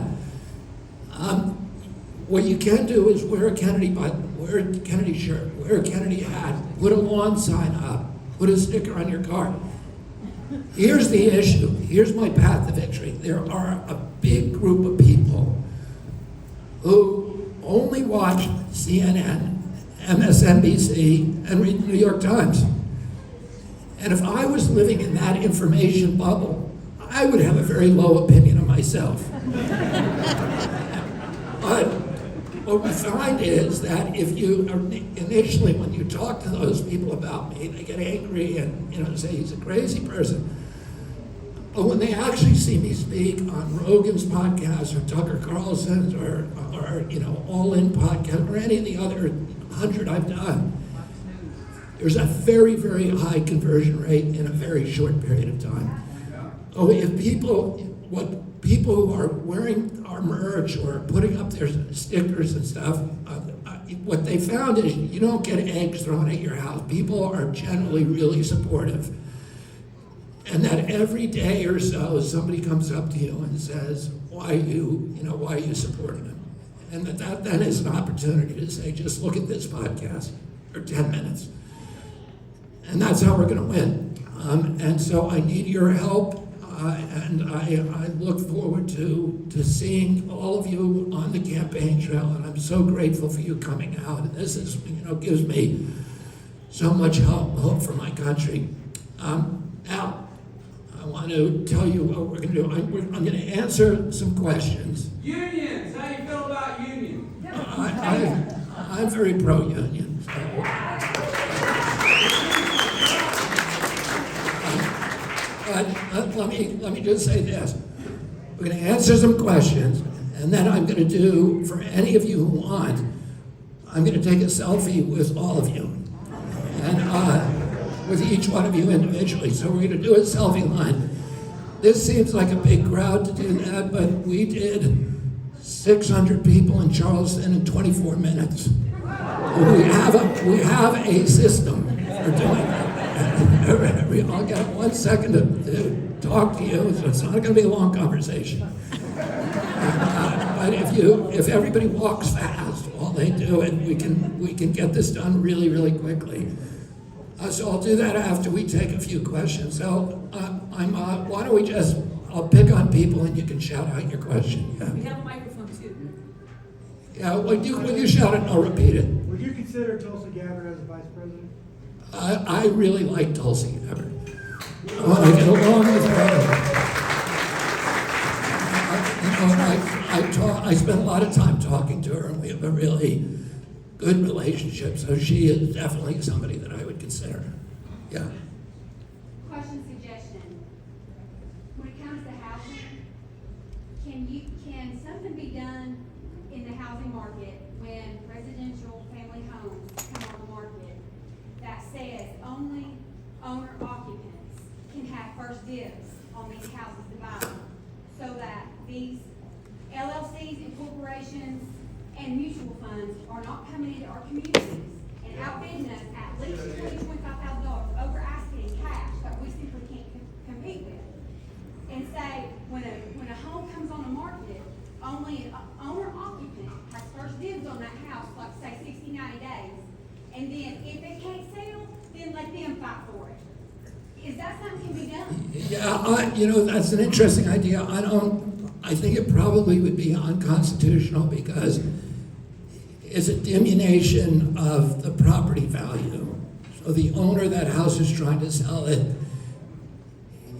what you can do is wear a Kennedy button, wear a Kennedy shirt, wear a Kennedy hat, put a lawn sign up, put a sticker on your car. Here's the issue. Here's my path to victory. There are a big group of people who only watch CNN, MSNBC, and read the New York Times. And if I was living in that information bubble, I would have a very low opinion of myself. But what we find is that if you initially, when you talk to those people about me, they get angry and you know say he's a crazy person. But when they actually see me speak on Rogan's podcast or Tucker Carlson's or you know All In podcast or any of the other 100 I've done, there's a very high conversion rate in a very short period of time. So if people who are wearing our merch or putting up their stickers and stuff, what they found is you don't get eggs thrown at your house. People are generally really supportive. And that every day or so, somebody comes up to you and says, why are you supporting them? And that then is an opportunity to say, just look at this podcast for 10 minutes. And that's how we're gonna win. And so I need your help. And I look forward to seeing all of you on the campaign trail, and I'm so grateful for you coming out. And this is, gives me so much hope for my country. Now, I want to tell you what we're going to do. I'm going to answer some questions. Unions, how you feel about unions? I'm very pro-union. But let me just say this. We're going to answer some questions, and then I'm going to do, for any of you who want, I'm going to take a selfie with all of you, and with each one of you individually. So we're going to do a selfie line. This seems like a big crowd to do that, but we did 600 people in Charleston in 24 minutes. We have a system for doing that. We all got 1 second to talk to you, so it's not going to be a long conversation. But if everybody walks fast while they do it, we can get this done really quickly. So I'll do that after we take a few questions. So why don't we just, I'll pick on people and you can shout out your question. Yeah. We have a microphone too. Yeah, when you shout it, I'll repeat it. Would you consider Tulsi Gabbard as a vice president? I really like Tulsi Gabbard. I get along with her. I spend a lot of time talking to her, and we have a really good relationship. So she is definitely somebody that I would consider. Yeah. Question, suggestion. When it comes to housing, can something be done in the housing market when residential family homes come on the market that says only owner occupants can have first dibs on these houses to buy them, so that these LLCs and corporations and mutual funds are not coming into our communities and outbidding us at least $25,000 over asking cash that we simply can't compete with, and say when a home comes on the market, only an owner occupant has first dibs on that house, like say 60, 90 days, and then if it can't sell, then let them fight for it. Is that something can be done? Yeah, that's an interesting idea. I think it probably would be unconstitutional because it's a diminution of the property value. So the owner of that house is trying to sell it.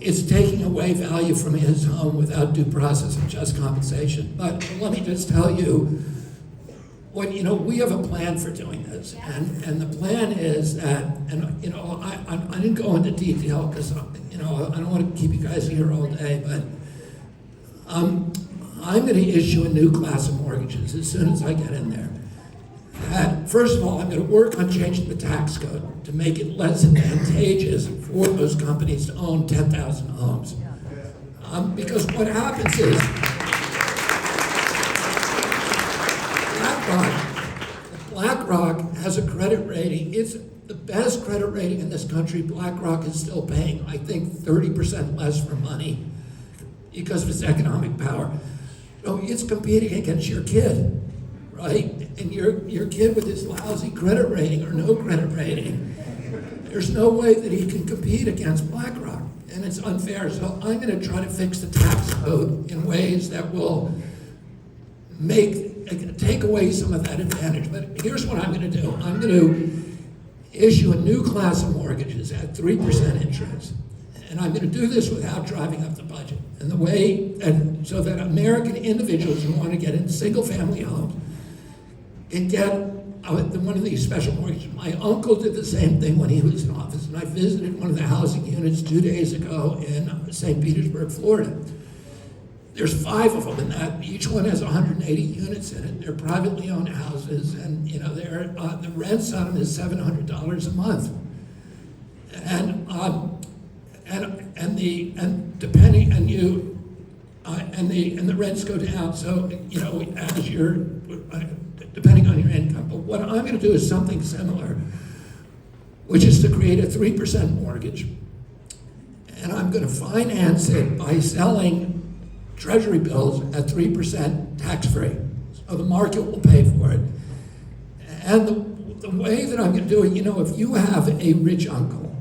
It's taking away value from his home without due process and just compensation. But let me just tell you, we have a plan for doing this, and the plan is that, I didn't go into detail because, I don't want to keep you guys here all day, but I'm going to issue a new class of mortgages as soon as I get in there. First of all, I'm going to work on changing the tax code to make it less advantageous for those companies to own 10,000 homes. Because what happens is, BlackRock has a credit rating. It's the best credit rating in this country. BlackRock is still paying, I think, 30% less for money because of its economic power. So it's competing against your kid, right? And your kid with his lousy credit rating or no credit rating, there's no way that he can compete against BlackRock, and it's unfair. So I'm going to try to fix the tax code in ways that will take away some of that advantage. But here's what I'm going to do. I'm going to issue a new class of mortgages at 3% interest. And I'm going to do this without driving up the budget. And so that American individuals who want to get into single-family homes can get one of these special mortgages. My uncle did the same thing when he was in office, and I visited one of the housing units 2 days ago in St. Petersburg, Florida. There's 5 of them in that. Each one has 180 units in it. They're privately owned houses, and the rents on them is $700 a month. And the rents go down. So as you're depending on your income. But what I'm going to do is something similar, which is to create a 3% mortgage, and I'm going to finance it by selling Treasury bills at 3% tax-free. So the market will pay for it. And the way that I'm going to do it, if you have a rich uncle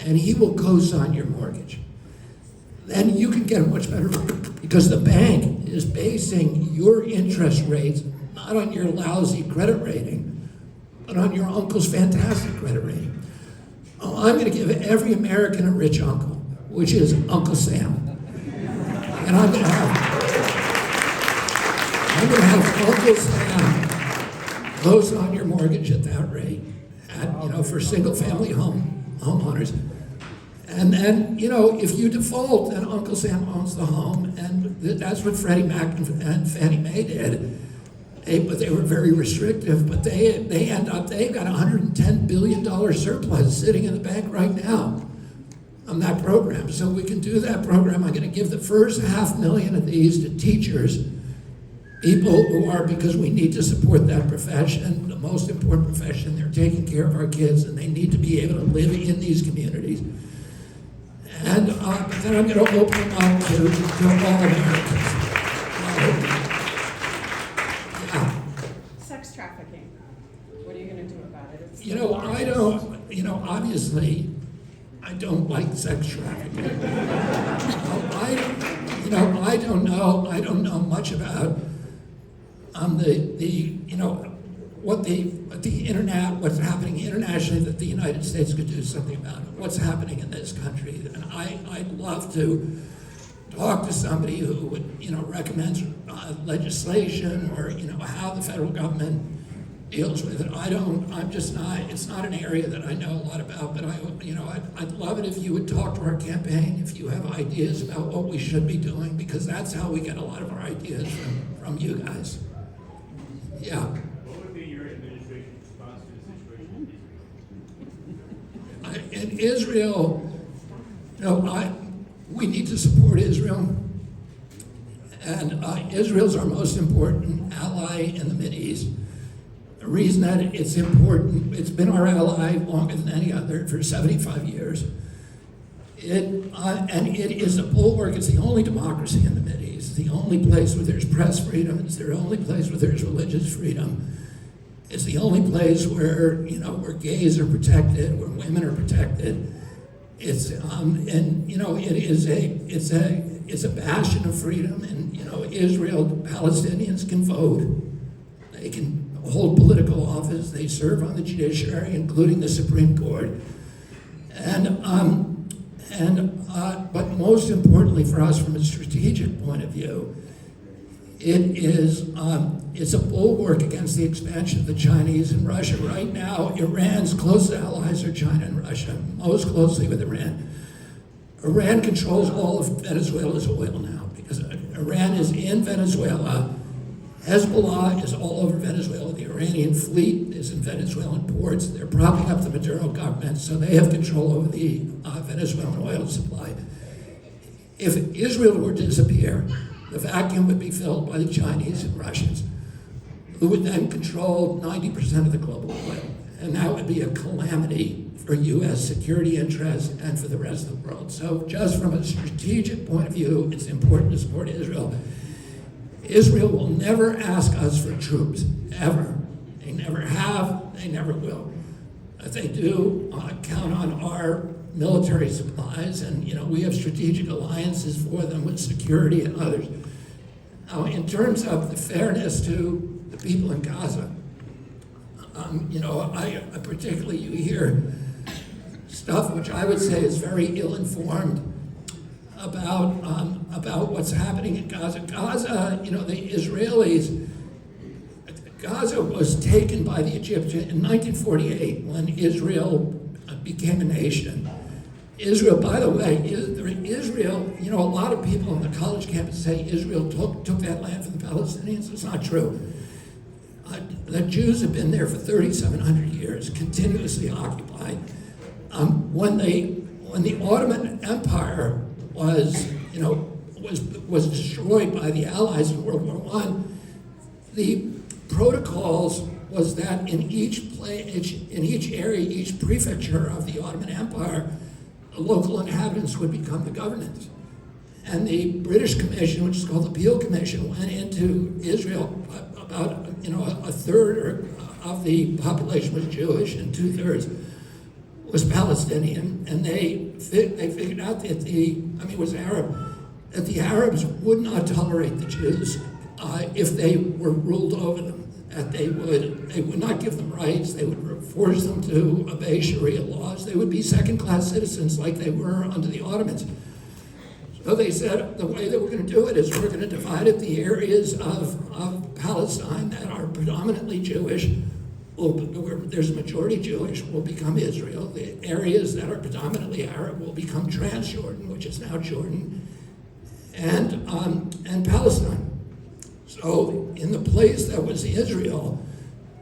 and he will co-sign your mortgage, then you can get a much better rate because the bank is basing your interest rates not on your lousy credit rating, but on your uncle's fantastic credit rating. I'm going to give every American a rich uncle, which is Uncle Sam. And I'm going to have Uncle Sam close on your mortgage at that rate, for single-family homeowners. And then, if you default, then Uncle Sam owns the home, and that's what Freddie Mac and Fannie Mae did. But they were very restrictive, but they've got $110 billion surplus sitting in the bank right now on that program. So we can do that program. I'm going to give the first $500,000 of these to teachers, people who are, because we need to support that profession, the most important profession. They're taking care of our kids, and they need to be able to live in these communities. And then I'm going to open them up to all Americans. Sex trafficking. What are you going to do about it? Obviously, I don't like sex trafficking. I don't know much about what's happening internationally that the United States could do something about it. What's happening in this country, and I'd love to talk to somebody who would recommend legislation or how the federal government deals with it. It's not an area that I know a lot about, but I'd love it if you would talk to our campaign, if you have ideas about what we should be doing, because that's how we get a lot of our ideas from you guys. Yeah. What would be your administration's response to the situation In Israel, we need to support Israel. And Israel's our most important ally in the Mideast. The reason that it's important, it's been our ally longer than any other for 75 years. And it is a bulwark. It's the only democracy in the Mideast. It's the only place where there's press freedom. It's the only place where there's religious freedom. It's the only place where, where gays are protected, where women are protected. and you know, it's a bastion of freedom, and you know, Israel, Palestinians can vote, they can hold political office, they serve on the judiciary, including the Supreme Court, but most importantly for us from a strategic point of view, it's a bulwark against the expansion of the Chinese and Russia. Right now, Iran's closest allies are China and Russia, most closely with Iran. Iran controls all of Venezuela's oil now because Iran is in Venezuela. Hezbollah is all over Venezuela. The Iranian fleet is in Venezuelan ports. They're propping up the Maduro government, so they have control over the Venezuelan oil supply. If Israel were to disappear, the vacuum would be filled by the Chinese and Russians, who would then control 90% of the global oil. And that would be a calamity for U.S. security interests and for the rest of the world. So just from a strategic point of view, it's important to support Israel. Israel will never ask us for troops, ever. They never have, they never will. If they do, count on our military supplies, and you know, we have strategic alliances for them with security and others. Now, in terms of the fairness to the people in Gaza, you know, I particularly, you hear stuff which I would say is very ill-informed about what's happening in Gaza. Gaza, you know, the Israelis, Gaza was taken by the Egyptians in 1948 when Israel became a nation. Israel, by the way, Israel, you know, a lot of people on the college campus say Israel took that land from the Palestinians. It's not true. The Jews have been there for 3,700 years, continuously occupied. When the Ottoman Empire was destroyed by the Allies in World War I, the protocols was that in each area, each prefecture of the Ottoman Empire, the local inhabitants would become the governors. And the British Commission, which is called the Peel Commission, went into Israel. About a third of the population was Jewish and 2/3 was Palestinian, and they figured out that was Arab, that the Arabs would not tolerate the Jews if they were ruled over them. That they would not give them rights. They would force them to obey Sharia laws. They would be second-class citizens like they were under the Ottomans. So they said the way that we're going to do it is we're going to divide up the areas of Palestine that are predominantly Jewish, where there's a majority Jewish, will become Israel. The areas that are predominantly Arab will become Transjordan, which is now Jordan, and Palestine. So in the place that was Israel,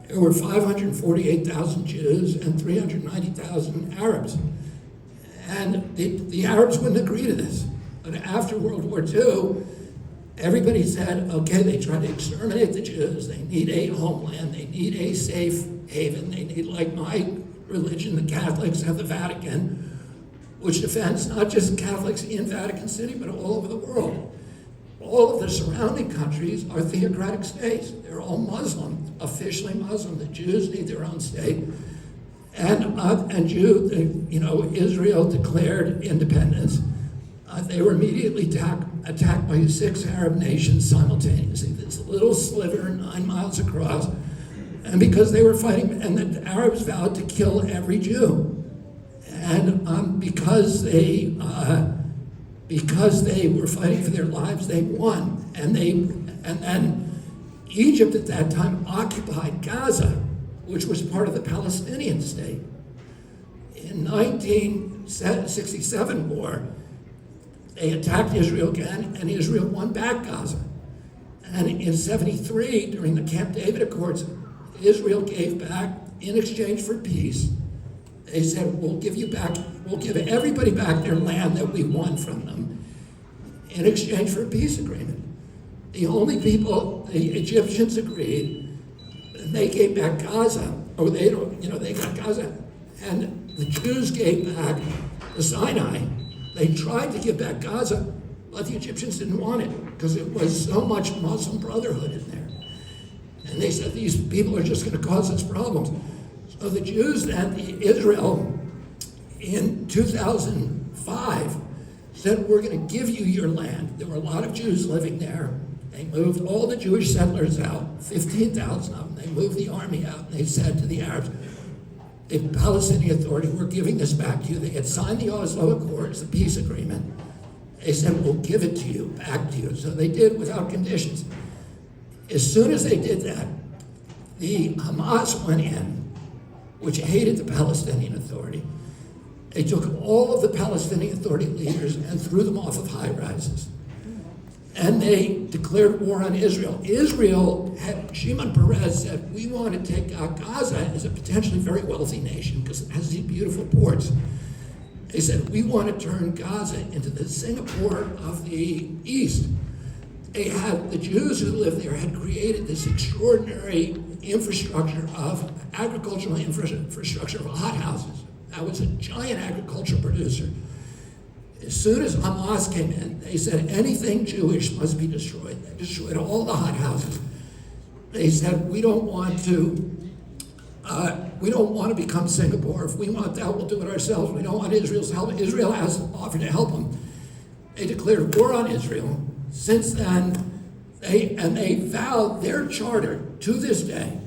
there were 548,000 Jews and 390,000 Arabs. And the Arabs wouldn't agree to this. But after World War II, everybody said, okay, they tried to exterminate the Jews. They need a homeland. They need a safe haven. They need, like my religion, the Catholics have the Vatican, which defends not just Catholics in Vatican City, but all over the world. All of the surrounding countries are theocratic states. They're all Muslim, officially Muslim. The Jews need their own state. Israel declared independence. They were immediately attacked by 6 Arab nations simultaneously. This little sliver 9 miles across. And because they were fighting, and the Arabs vowed to kill every Jew. And because they were fighting for their lives, they won. And then Egypt at that time occupied Gaza, which was part of the Palestinian state. In 1967 war, they attacked Israel again, and Israel won back Gaza. And in 73, during the Camp David Accords, Israel gave back, in exchange for peace, they said, we'll give everybody back their land that we won from them in exchange for a peace agreement. The only people, the Egyptians agreed, and they gave back Gaza, they got Gaza, and the Jews gave back the Sinai. They tried to give back Gaza, but the Egyptians didn't want it because it was so much Muslim brotherhood in there. And they said, these people are just going to cause us problems. So the Jews then, Israel in 2005 said, we're going to give you your land. There were a lot of Jews living there. They moved all the Jewish settlers out, 15,000 of them. They moved the army out, and they said to the Arabs, the Palestinian Authority, we're giving this back to you. They had signed the Oslo Accords, the peace agreement. They said, we'll give it to you, back to you. So they did without conditions. As soon as they did that, the Hamas went in, which hated the Palestinian Authority. They took all of the Palestinian Authority leaders and threw them off of high rises. And they declared war on Israel. Israel had, Shimon Peres said, we want to take out Gaza as a potentially very wealthy nation because it has these beautiful ports. They said, we want to turn Gaza into the Singapore of the East. They had, the Jews who lived there had created this extraordinary infrastructure of agricultural infrastructure of hothouses. That was a giant agricultural producer. As soon as Hamas came in, they said anything Jewish must be destroyed. They destroyed all the hothouses. They said we don't want to become Singapore. If we want that, we'll do it ourselves. We don't want Israel's help. Israel has offered to help them. They declared war on Israel. Since then, they vowed, their charter to this day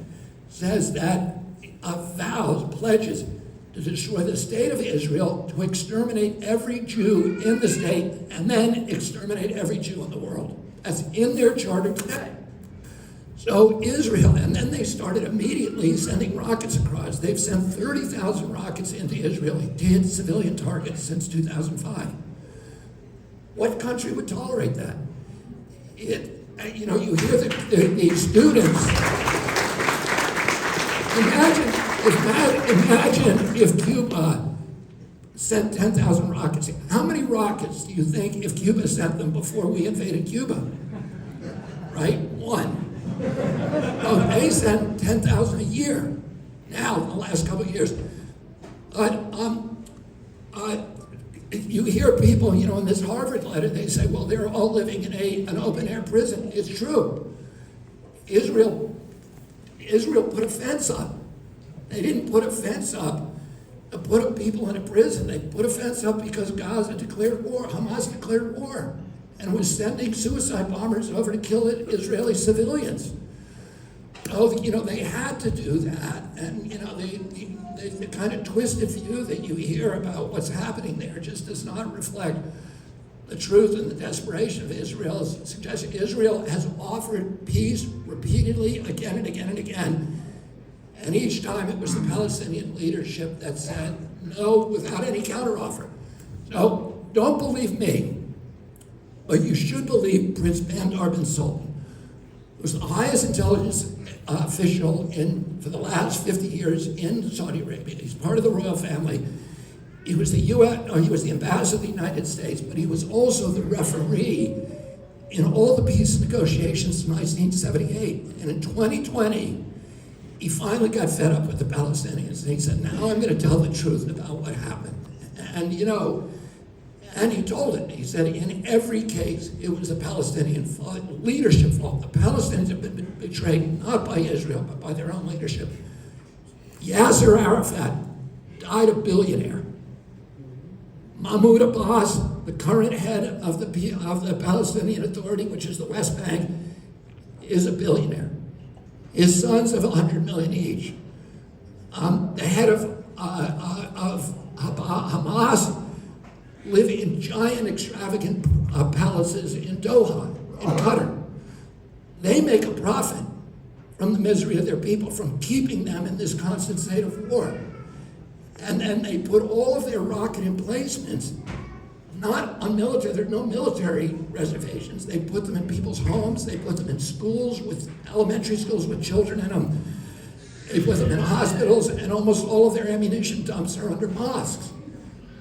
says that vows, pledges to destroy the state of Israel, to exterminate every Jew in the state, and then exterminate every Jew in the world. That's in their charter today. So Israel, and then they started immediately sending rockets across. They've sent 30,000 rockets into Israel to hit civilian targets since 2005. What country would tolerate that? You hear the students. Imagine if Cuba sent 10,000 rockets. How many rockets do you think if Cuba sent them before we invaded Cuba? Right? One. Oh, they sent 10,000 a year. Now, in the last couple of years. You hear people, in this Harvard letter, they say, well, they're all living in an open-air prison. It's true. Israel put a fence up. They didn't put a fence up to put people in a prison. They put a fence up because Gaza declared war. Hamas declared war and was sending suicide bombers over to kill Israeli civilians. So, they had to do that. And, the kind of twisted view that you hear about what's happening there just does not reflect the truth and the desperation of Israel's suggestion. Israel has offered peace repeatedly, again and again and again. And each time it was the Palestinian leadership that said no without any counteroffer. So don't believe me, but you should believe Prince Bandar bin Sultan, who was the highest intelligence official for the last 50 years in Saudi Arabia. He's part of the royal family. He was he was the ambassador of the United States, but he was also the referee in all the peace negotiations since 1978. And in 2020, he finally got fed up with the Palestinians, and he said, now I'm going to tell the truth about what happened. And and he told it. He said, in every case, it was the Palestinian leadership fault. The Palestinians have been betrayed not by Israel, but by their own leadership. Yasser Arafat died a billionaire. Mahmoud Abbas, the current head of the Palestinian Authority, which is the West Bank, is a billionaire. His sons have 100 million each. The head of Hamas live in giant, extravagant palaces in Doha, in Qatar. They make a profit from the misery of their people, from keeping them in this constant state of war. And then they put all of their rocket emplacements, not on military, there are no military reservations. They put them in people's homes, they put them in schools, with elementary schools with children in them. They put them in hospitals, and almost all of their ammunition dumps are under mosques,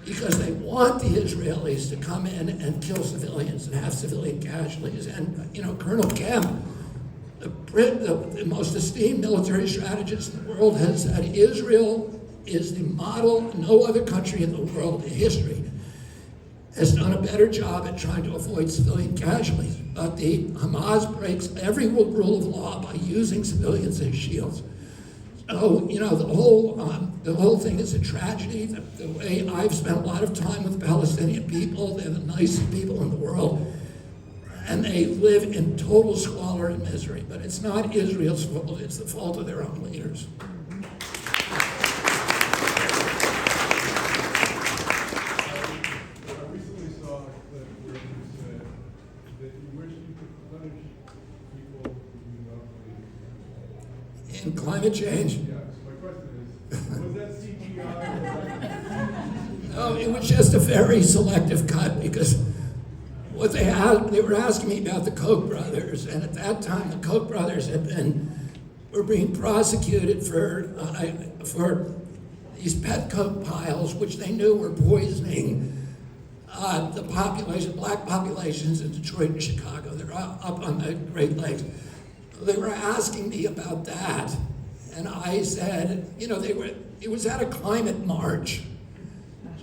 because they want the Israelis to come in and kill civilians and have civilian casualties. And, Colonel Kemp, the most esteemed military strategist in the world, has said Israel is the model. No other country in the world in history has done a better job at trying to avoid civilian casualties. But the Hamas breaks every rule of law by using civilians as shields. So, the whole thing is a tragedy. The way I've spent a lot of time with Palestinian people, they're the nicest people in the world, and they live in total squalor and misery. But it's not Israel's fault, it's the fault of their own leaders. I recently saw a clip where you said that you wish you could punish people who do not believe. In climate change, Yeah, so my question is, was that CGI or was that? no, it was just a very selective cut because what they were asking me about the Koch brothers, and at that time the Koch brothers were being prosecuted for these pet coke piles, which they knew were poisoning the population, black populations in Detroit and Chicago. They're up on the Great Lakes. They were asking me about that, and I said, it was at a climate march.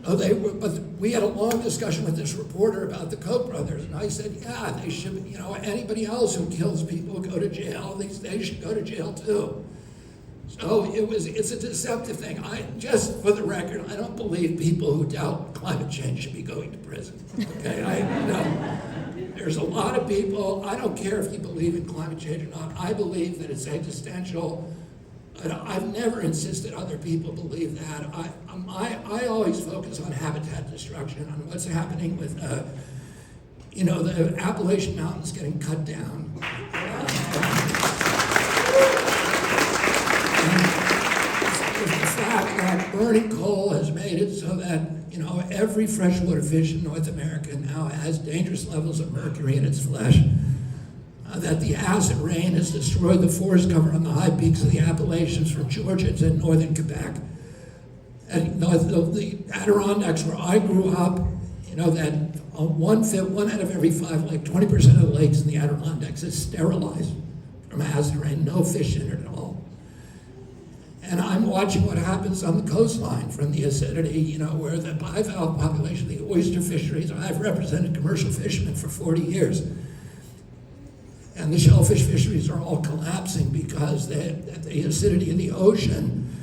So but we had a long discussion with this reporter about the Koch brothers, and I said, yeah, they should, anybody else who kills people go to jail. They should go to jail too. So it's a deceptive thing. Just for the record, I don't believe people who doubt climate change should be going to prison. Okay, there's a lot of people. I don't care if you believe in climate change or not. I believe that it's existential. I've never insisted other people believe that. I always focus on habitat destruction, on what's happening with, the Appalachian Mountains getting cut down. The fact that burning coal has made it so that, every freshwater fish in North America now has dangerous levels of mercury in its flesh. That the acid rain has destroyed the forest cover on the high peaks of the Appalachians from Georgia to northern Quebec. And the Adirondacks where I grew up, that one out of every 5, like 20% of the lakes in the Adirondacks is sterilized from acid rain, no fish in it at all. And I'm watching what happens on the coastline from the acidity, where the bivalve population, the oyster fisheries, I've represented commercial fishermen for 40 years. And the shellfish fisheries are all collapsing because the acidity of the ocean,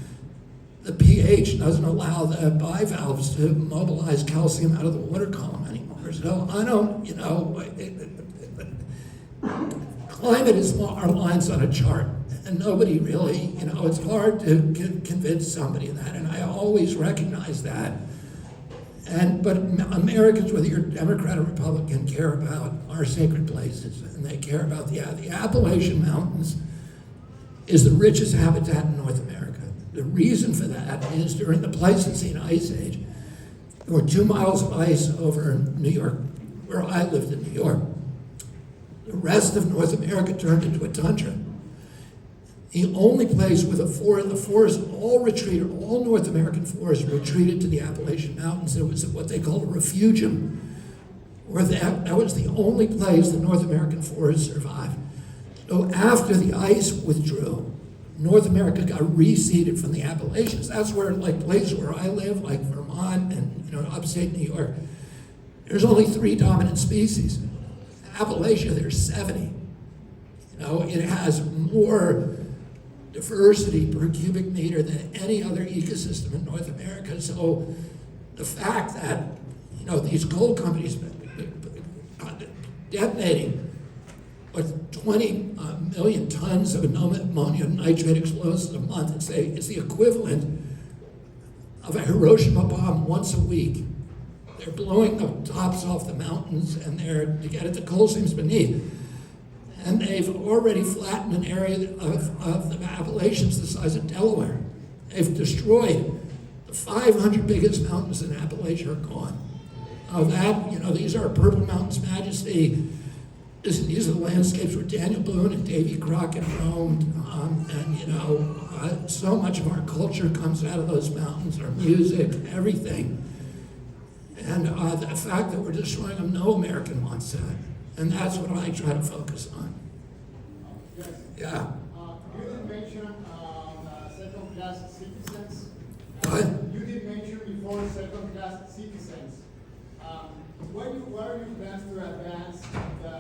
the pH doesn't allow the bivalves to mobilize calcium out of the water column anymore. So I don't, climate is our lines on a chart. And nobody really, it's hard to convince somebody of that. And I always recognize that. But Americans, whether you're Democrat or Republican, care about our sacred places, and they care about the Appalachian Mountains is the richest habitat in North America. The reason for that is during the Pleistocene Ice Age, there were 2 miles of ice over New York, where I lived in New York. The rest of North America turned into a tundra. The only place where the forest all retreated, all North American forests retreated to the Appalachian Mountains. It was what they called a refugium, where that was the only place the North American forests survived. So after the ice withdrew, North America got reseeded from the Appalachians. That's where, like places where I live, like Vermont and upstate New York, there's only 3 dominant species. Appalachia, there's 70. It has more diversity per cubic meter than any other ecosystem in North America. So the fact that, these coal companies detonating 20 million tons of ammonium nitrate explosives a month, it's the equivalent of a Hiroshima bomb once a week. They're blowing the tops off the mountains and they're to get at the coal seams beneath. And they've already flattened an area of the Appalachians the size of Delaware. They've destroyed the 500 biggest mountains in Appalachia are gone. These are Purple Mountains Majesty. These are the landscapes where Daniel Boone and Davy Crockett roamed. So much of our culture comes out of those mountains, our music, everything. And the fact that we're destroying them, no American wants that. And that's what I try to focus on. Yes. Yeah. You did mention second-class citizens. What? You did mention before second-class citizens. What are your plans to advance the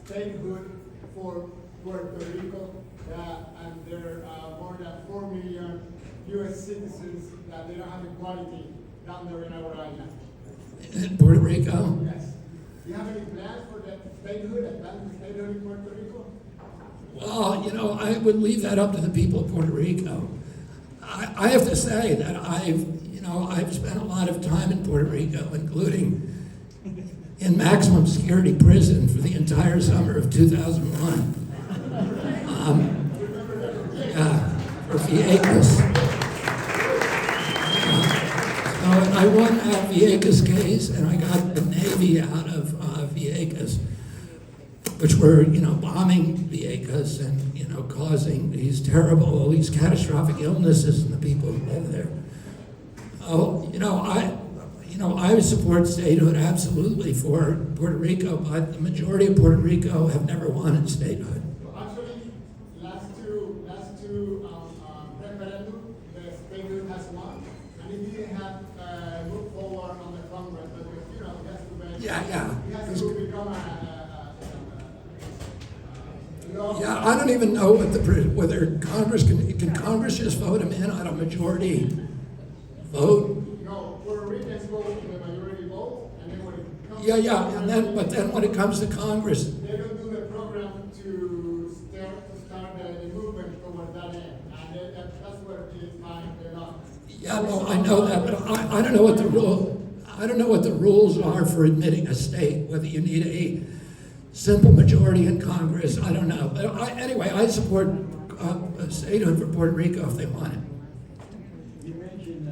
statehood for Puerto Rico and there are more than 4 million U.S. citizens that they don't have equality down there in our island. In Puerto Rico? Yes. Do you have any plans for the statehood, advanced statehood in Puerto Rico? Well, you know, I would leave that up to the people of Puerto Rico. I have to say that I've spent a lot of time in Puerto Rico, including in maximum security prison for the entire summer of 2001. For Vieques. So I won that Vieques case, and I got the Navy out of Vieques, which were, bombing Vieques and, causing these catastrophic illnesses in the people who live there. Oh, I support statehood absolutely for Puerto Rico, but the majority of Puerto Rico have never wanted statehood. Actually, last two referendum, the statehood has won, and it didn't have moved forward on the Congress, but it has to be. Yeah. It has to become a law. Yeah, I don't even know whether Congress can Congress just vote him in on a majority vote? No, Puerto Ricans vote with the majority vote, and then when it comes. But then when it comes to Congress, They don't do the program to start the movement towards that end, and that's where it is fine, they're not. yeah, no, I know that, but I don't know what the rules are for admitting a state, whether you need a simple majority in Congress, I don't know. But anyway, I support a statehood for Puerto Rico if they want it. You mentioned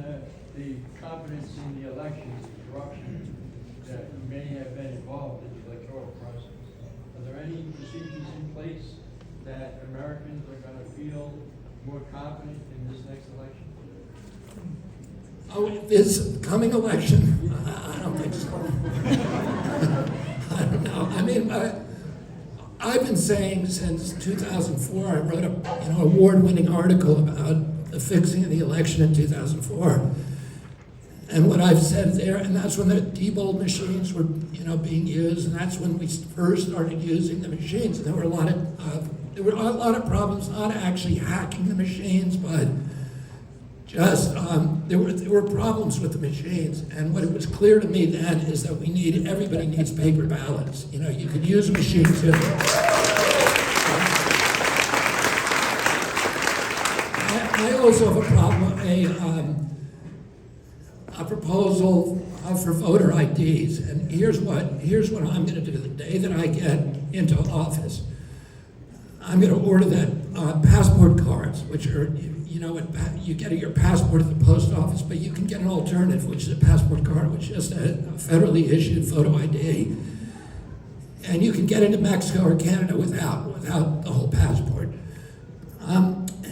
the confidence in the elections, corruption, that may have been involved in the electoral process. Are there any procedures in place that Americans are going to feel more confident in this next election? Oh, this coming election, I don't think so. I don't know. I mean, I've been saying since 2004, I wrote a award-winning article about the fixing of the election in 2004. And what I've said there, and that's when the Diebold machines were, being used, and that's when we first started using the machines. And there were a lot of problems, not actually hacking the machines, but just there were problems with the machines. And what it was clear to me then is that everybody needs paper ballots. You could use machines. I also have a problem, a proposal for voter IDs, and here's what I'm going to do the day that I get into office. I'm going to order that passport cards, which are, you get your passport at the post office, but you can get an alternative, which is a passport card, which is a federally issued photo ID, and you can get into Mexico or Canada without the whole passport.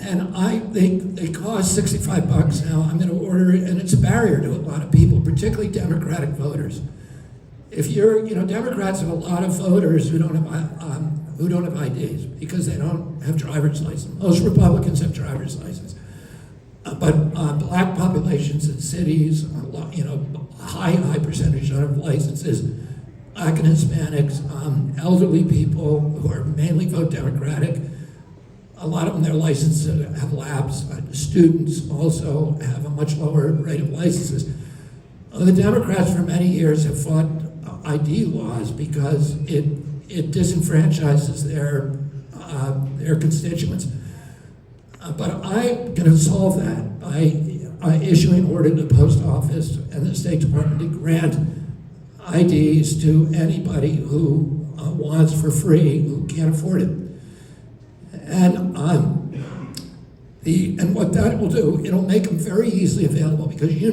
And I think they cost $65 now. I'm going to order it, and it's a barrier to a lot of people, particularly Democratic voters. If Democrats have a lot of voters who don't have IDs because they don't have driver's license. Most Republicans have driver's license, but black populations in cities, high percentage don't have licenses. Black and Hispanics, elderly people who are mainly vote Democratic. A lot of them, their licenses have lapsed. Students also have a much lower rate of licenses. The Democrats for many years have fought ID laws because it disenfranchises their constituents. But I'm going to solve that by issuing an order to the post office and the State Department to grant IDs to anybody who wants for free, who can't afford it. And what that will do, it'll make them very easily available because a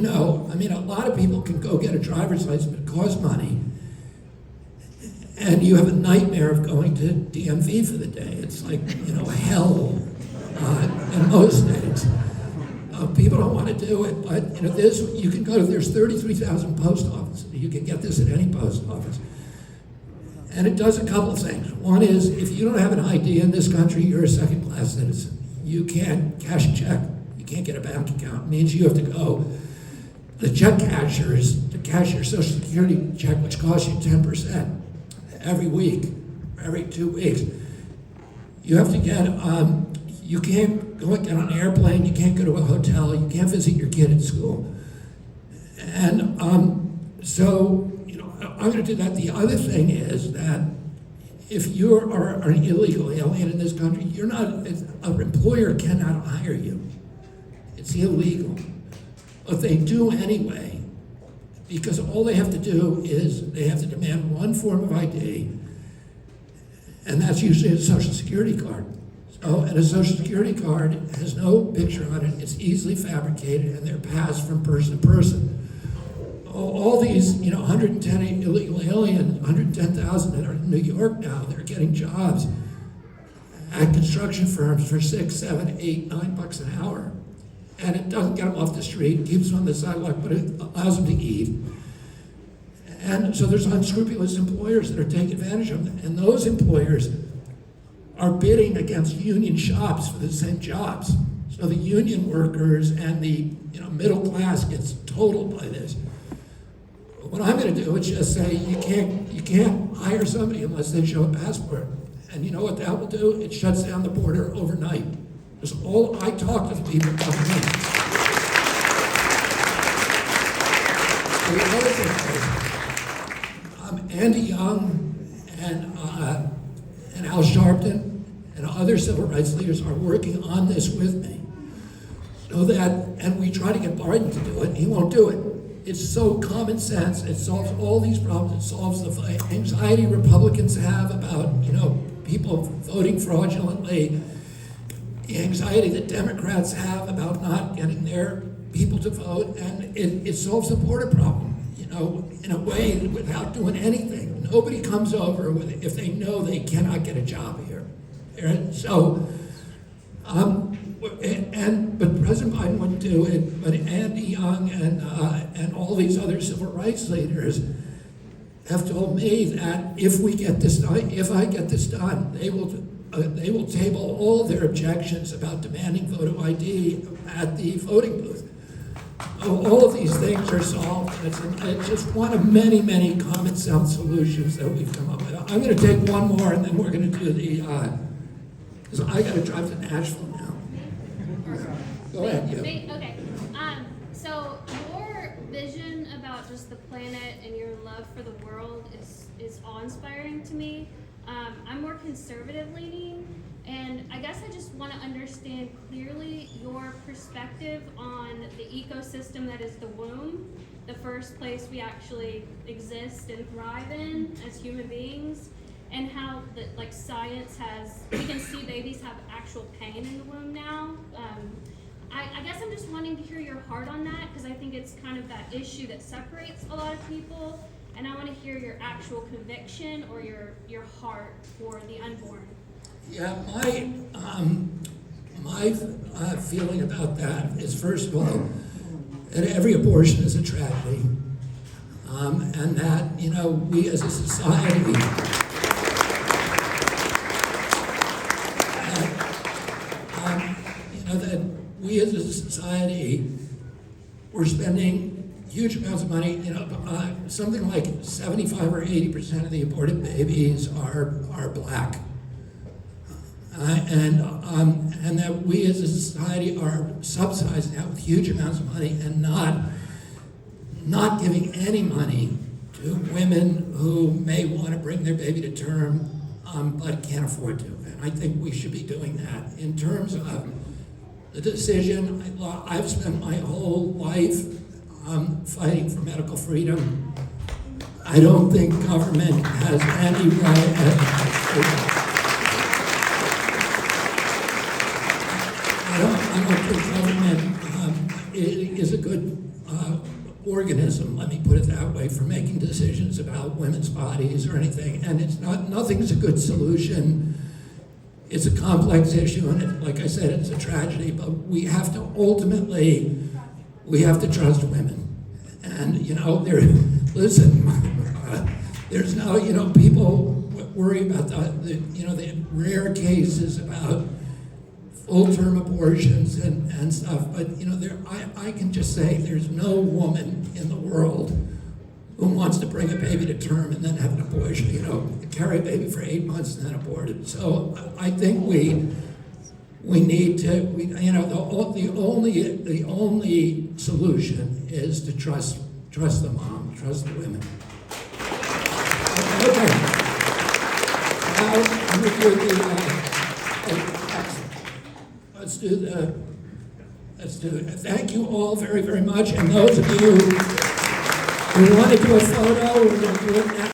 lot of people can go get a driver's license, but it costs money. And you have a nightmare of going to DMV for the day. It's like, hell in most states. People don't want to do it, but you can go to, there's 33,000 post offices. You can get this at any post office. And it does a couple of things. One is, if you don't have an ID in this country, you're a second-class citizen. You can't cash a check. You can't get a bank account. It means you have to go the check cashers to cash your Social Security check, which costs you 10% every week, every 2 weeks. You have to get You can't go get on an airplane, you can't go to a hotel, you can't visit your kid at school. And so, I'm going to do that. The other thing is that if you are an illegal alien in this country, an employer cannot hire you. It's illegal. But they do anyway, because all they have to do is they have to demand one form of ID, and that's usually a Social Security card. And a Social Security card has no picture on it, it's easily fabricated, and they're passed from person to person. All these, 110 illegal aliens, 110,000 that are in New York now, they're getting jobs at construction firms for $6, $7, $8, $9 an hour. And it doesn't get them off the street, keeps them on the sidewalk, but it allows them to eat. And so there's unscrupulous employers that are taking advantage of them. And those employers are bidding against union shops for the same jobs. So the union workers and the middle class gets totaled by this. What I'm going to do is just say you can't hire somebody unless they show a passport. And you know what that will do? It shuts down the border overnight. Because I talk to the people coming in. So the other thing is, Andy Young and Al Sharpton and other civil rights leaders are working on this with me. And we try to get Biden to do it, he won't do it. It's so common sense, it solves all these problems, it solves the anxiety Republicans have about, people voting fraudulently, the anxiety that Democrats have about not getting their people to vote, and it solves the border problem, in a way without doing anything. Nobody comes over if they know they cannot get a job here. And so, but President Biden wouldn't do it, but Andy Young and all these other civil rights leaders have told me that if we get this done, if I get this done, they will table all of their objections about demanding voter ID at the voting booth. All of these things are solved. It's just one of many, many common sense solutions that we've come up with. I'm going to take one more, and then we're going to do because I got to drive to Nashville now. Go ahead, yeah. Okay. So your vision about just the planet and your love for the world is awe-inspiring to me. I'm more conservative leaning, and I guess I just want to understand clearly your perspective on the ecosystem that is the womb, the first place we actually exist and thrive in as human beings, and how science we can see babies have actual pain in the womb now. I guess I'm just wanting to hear your heart on that, because I think it's kind of that issue that separates a lot of people, and I want to hear your actual conviction or your heart for the unborn. Yeah, my feeling about that is, first of all, that every abortion is a tragedy, and that we as a society that we as a society, we're spending huge amounts of money. Something like 75 or 80% of the aborted babies are black, and that we as a society are subsidizing that with huge amounts of money and not giving any money to women who may want to bring their baby to term but can't afford to. And I think we should be doing that. In terms of the decision, I've spent my whole life fighting for medical freedom. I don't think government has any right I don't think government is a good organism, let me put it that way, for making decisions about women's bodies or anything. And nothing's a good solution. It's a complex issue, and like I said, it's a tragedy, but we have to trust women. And, there's no, people worry about the rare cases about full-term abortions and stuff, but, I can just say there's no woman in the world who wants to bring a baby to term and then have an abortion, carry a baby for 8 months and then abort it. So I think we we need to, the only solution is to trust the mom, trust the women. Okay. Now, let's do it. Thank you all very, very much. And those of you who want to do a photo, we're going to do it now.